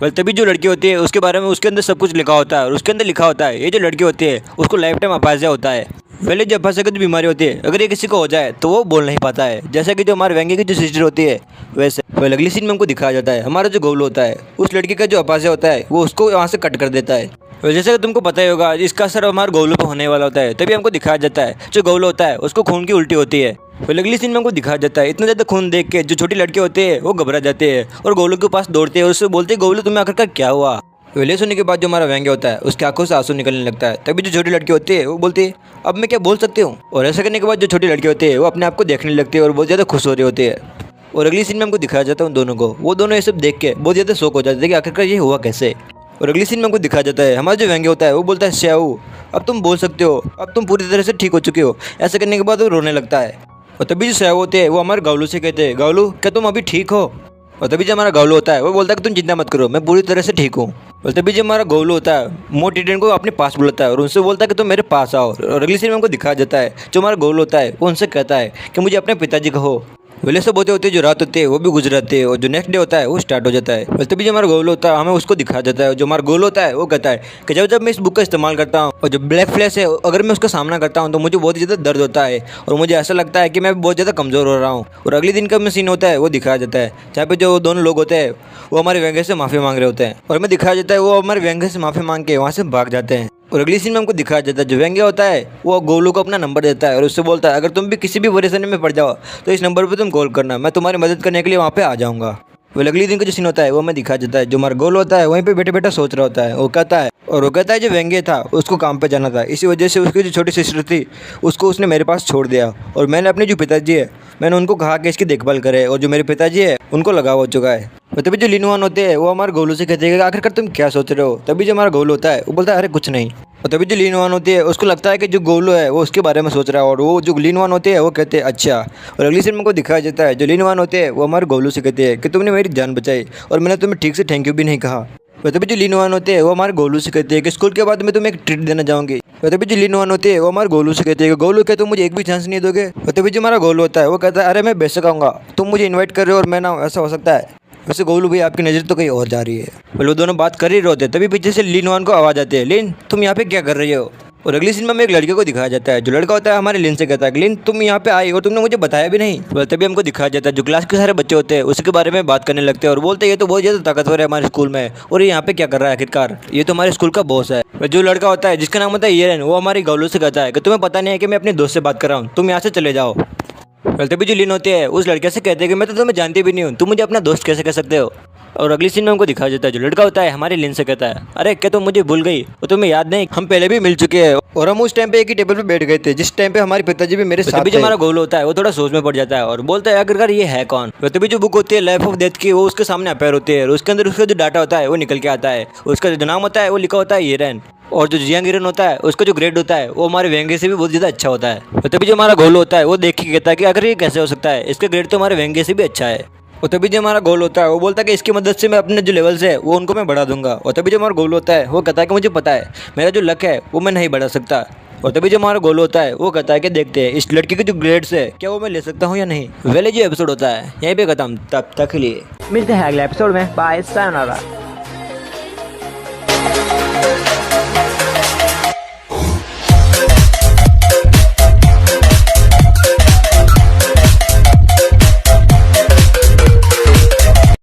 तभी जो लड़की होती है उसके बारे में उसके अंदर सब कुछ लिखा होता है और उसके अंदर लिखा होता है ये जो लड़की होती है उसको लाइफ टाइम अपाहिजा होता है, पहले जो अपाहिजा की बीमारी होती है अगर ये किसी को हो जाए तो वो बोल नहीं पाता है, जैसा कि जो हमारे वेंगे की जो सिस्टर होती है वैसे। अगली सीन में हमको दिखाया जाता है हमारा जो गोलू होता है उस लड़की का जो अपाहिजा होता है वो उसको वहाँ से कट कर देता है। जैसे कि तुमको पता ही होगा इसका असर हमारे गोलू पे होने वाला होता है। तभी हमको दिखाया जाता है जो गोलू होता है उसको खून की उल्टी होती है। अगली सीन में हमको दिखाया जाता है इतना ज़्यादा खून देख के जो छोटी लड़के होते हैं वो घबरा जाते हैं और गोलू के पास दौड़ते हैं और उससे बोलते हैं गोलू तुम्हें आखिरकार क्या हुआ। ये सुनने के बाद जो हमारा वेंगे होता है उसकी आंखों से आंसू निकलने लगता है। तभी जो छोटी लड़की होती है वो बोलती है अब मैं क्या बोल सकती हूँ, और ऐसा करने के बाद जो छोटी लड़की होती है वो अपने आप को देखने लगती है और बहुत ज़्यादा खुश हो रही होती है। और अगली सीन में हमको दिखाया जाता है उन दोनों को, वो दोनों ये सब देख के बहुत ज़्यादा शौक हो जाते हैं कि आखिरकार ये हुआ कैसे। और अगली सीन में हमको दिखाया जाता है हमारा जो वेंगे होता है वो बोलता है श्याऊ अब तुम बोल सकते हो, अब तुम पूरी तरह से ठीक हो चुके हो। ऐसा करने के बाद वो रोने लगता है। और तभी जो श्याऊ होते हैं वो हमारे गावलू से कहते हैं गावलू क्या तुम अभी ठीक हो। और तभी जो हमारा गावलू होता है वो बोलता है कि तुम चिंता मत करो मैं पूरी तरह से ठीक हूँ। और तभी जो हमारा गोलू होता है मोटिडन को अपने पास बुलाता है और उनसे बोलता है कि तुम मेरे पास आओ। और अगली सीन में हमको दिखाया जाता है जो हमारा गोलू होता है वो उनसे कहता है कि मुझे अपने पिताजी कहो। वेले सब होते होते जो रात होती है वो भी गुजराते हैं और जो नेक्स्ट डे होता है वो स्टार्ट हो जाता है। तभी जो हमारा गोल होता है हमें उसको दिखाया जाता है। जो हमारा गोल होता है वो कहता है कि जब मैं इस बुक का इस्तेमाल करता हूँ और जो ब्लैक फ्लैश है अगर मैं उसका सामना करता हूँ तो मुझे बहुत ज़्यादा दर्द होता है और मुझे ऐसा लगता है कि मैं बहुत ज़्यादा कमज़ोर हो रहा हूँ। और अगले दिन का सीन होता है वो दिखाया जाता है जहाँ पे जो दोनों लोग होते हैं वो हमारे वेंगे से माफ़ी मांग रहे होते हैं और हमें दिखाया जाता है वो हमारे वेंगे से माफ़ी मांग के वहाँ से भाग जाते हैं। और अगली सीन में हमको दिखाया जाता है जो वेंगे होता है वो गोलू को अपना नंबर देता है और उससे बोलता है अगर तुम भी किसी भी परेशानी में पड़ जाओ तो इस नंबर पर तुम कॉल करना, मैं तुम्हारी मदद करने के लिए वहाँ पे आ जाऊँगा। वो अगले दिन का जो सीन होता है वो हमें दिखाया जाता है। जो हमारा गोल होता है वहीं पे बैठे बैठे सोच रहा होता है। वो कहता है जो व्यंग्य था उसको काम पे जाना था, इसी वजह से उसकी जो छोटी सिस्टर थी उसको उसने मेरे पास छोड़ दिया। और मैंने अपने जो पिताजी है मैंने उनको कहा कि इसकी देखभाल करे, और जो मेरे पिताजी है उनको लगाव हो चुका है। और तभी जो लिनवान होते हैं वो हमारे गोलू से कहते हैं कि आखिरकार तुम क्या सोच रहे हो। तभी जो हमारा गोलू होता है वो बोलता है अरे कुछ नहीं। और तभी जो लिनवान होती है उसको लगता है कि जो गोलू है वो उसके बारे में सोच रहा है, और वो जो लिनवान होते हैं वो कहते हैं अच्छा। और अगली सीन में को दिखाया जाता है जो लिनवान होते हैं वो हमारे गोलू से कहते हैं कि तुमने मेरी जान बचाई और मैंने तुम्हें ठीक से थैंक यू भी नहीं कहा। और तभी जो लिनवान होते हैं वो हमारे गोलू से कहते हैं कि स्कूल के बाद मैं तुम्हें एक ट्रीट देना चाहूँगी। और तभी जो लिनवान होते हैं वो हमारे गोलू से कहते हैं कि गोलू क्या तुम मुझे एक भी चांस नहीं दोगे। और तभी जो हमारा गोलू होता है वो कहता है अरे मैं बेशक आऊँगा, तुम मुझे इन्वाइट कर रहे हो और मैं ना ऐसा हो सकता है। वैसे गोलू भाई आपकी नज़र तो कहीं और जा रही है। वो दोनों बात कर ही रहे होते तभी पीछे से लिनवान को आवाज़ आती है, लिन तुम यहाँ पे क्या कर रही हो। और अगली सीन में हमें एक लड़के को दिखाया जाता है। जो लड़का होता है हमारे लिन से कहता है लिन तुम यहाँ पे आई और तुमने मुझे बताया भी नहीं। और तभी हमको दिखाया जाता है जो क्लास के सारे बच्चे होते हैं उसके बारे में बात करने लगते हैं और बोलते हैं ये तो बहुत ज़्यादा ताकतवर है हमारे स्कूल में, और ये यहाँ पे क्या कर रहा है आखिरकार, ये तो हमारे स्कूल का बॉस है। और जो लड़का होता है जिसका नाम होता है येरन वो हमारी गोलू से कहता है कि तुम्हें पता नहीं है कि मैं अपने दोस्त से बात कर रहा हूँ, तुम यहाँ से चले जाओ। तभी जो लिन होती है उस लड़के से कहते हैं कि मैं तो तुम्हें जानती भी नहीं हूँ, तुम मुझे अपना दोस्त कैसे कह सकते हो। और अगली सीन में हमको दिखाया जाता है जो लड़का होता है हमारे लिन से कहता है अरे क्या तुम मुझे भूल गई, और तुम्हें याद नहीं हम पहले भी मिल चुके हैं और हम उस टाइम पे एक ही टेबल पे बैठ गए थे जिस टाइम पे हमारे पिताजी भी मेरे साथ थे। जो हमारा गोल होता है वो थोड़ा सोच में पड़ जाता है और बोलता है आखिरकार ये है कौन। तभी जो बुक होती है लाइफ ऑफ डेथ की वो उसके सामने अपेयर होती है और उसके अंदर उसका जो डाटा होता है वो निकल के आता है। उसका जो नाम होता है वो लिखा होता है येरन, और जो जियांग ईरन होता है उसका जो ग्रेड होता है वो हमारे व्यंग्य से भी बहुत ज़्यादा अच्छा होता है। तभी जो हमारा गोल होता है वो देख के कहता है कि अगर ये कैसे हो सकता है, इसका ग्रेड तो हमारे व्यंग्य से भी अच्छा है। और तभी जो हमारा गोल होता है वो बोलता है कि इसकी मदद से मैं अपने जो लेवल्स है वो उनको मैं बढ़ा दूंगा। और तभी जो हमारा गोल होता है वो कहता है कि मुझे पता है मेरा जो लक है वो मैं नहीं बढ़ा सकता। और तभी जो हमारा गोल होता है वो कहता है कि देखते हैं इस लड़की के जो ग्रेड्स है क्या वो मैं ले सकता हूँ या नहीं। वेले जो एपिसोड होता है यहीं पे खत्म, तब तक के लिए मिलते हैं अगले एपिसोड में, बाय, सायोनारा।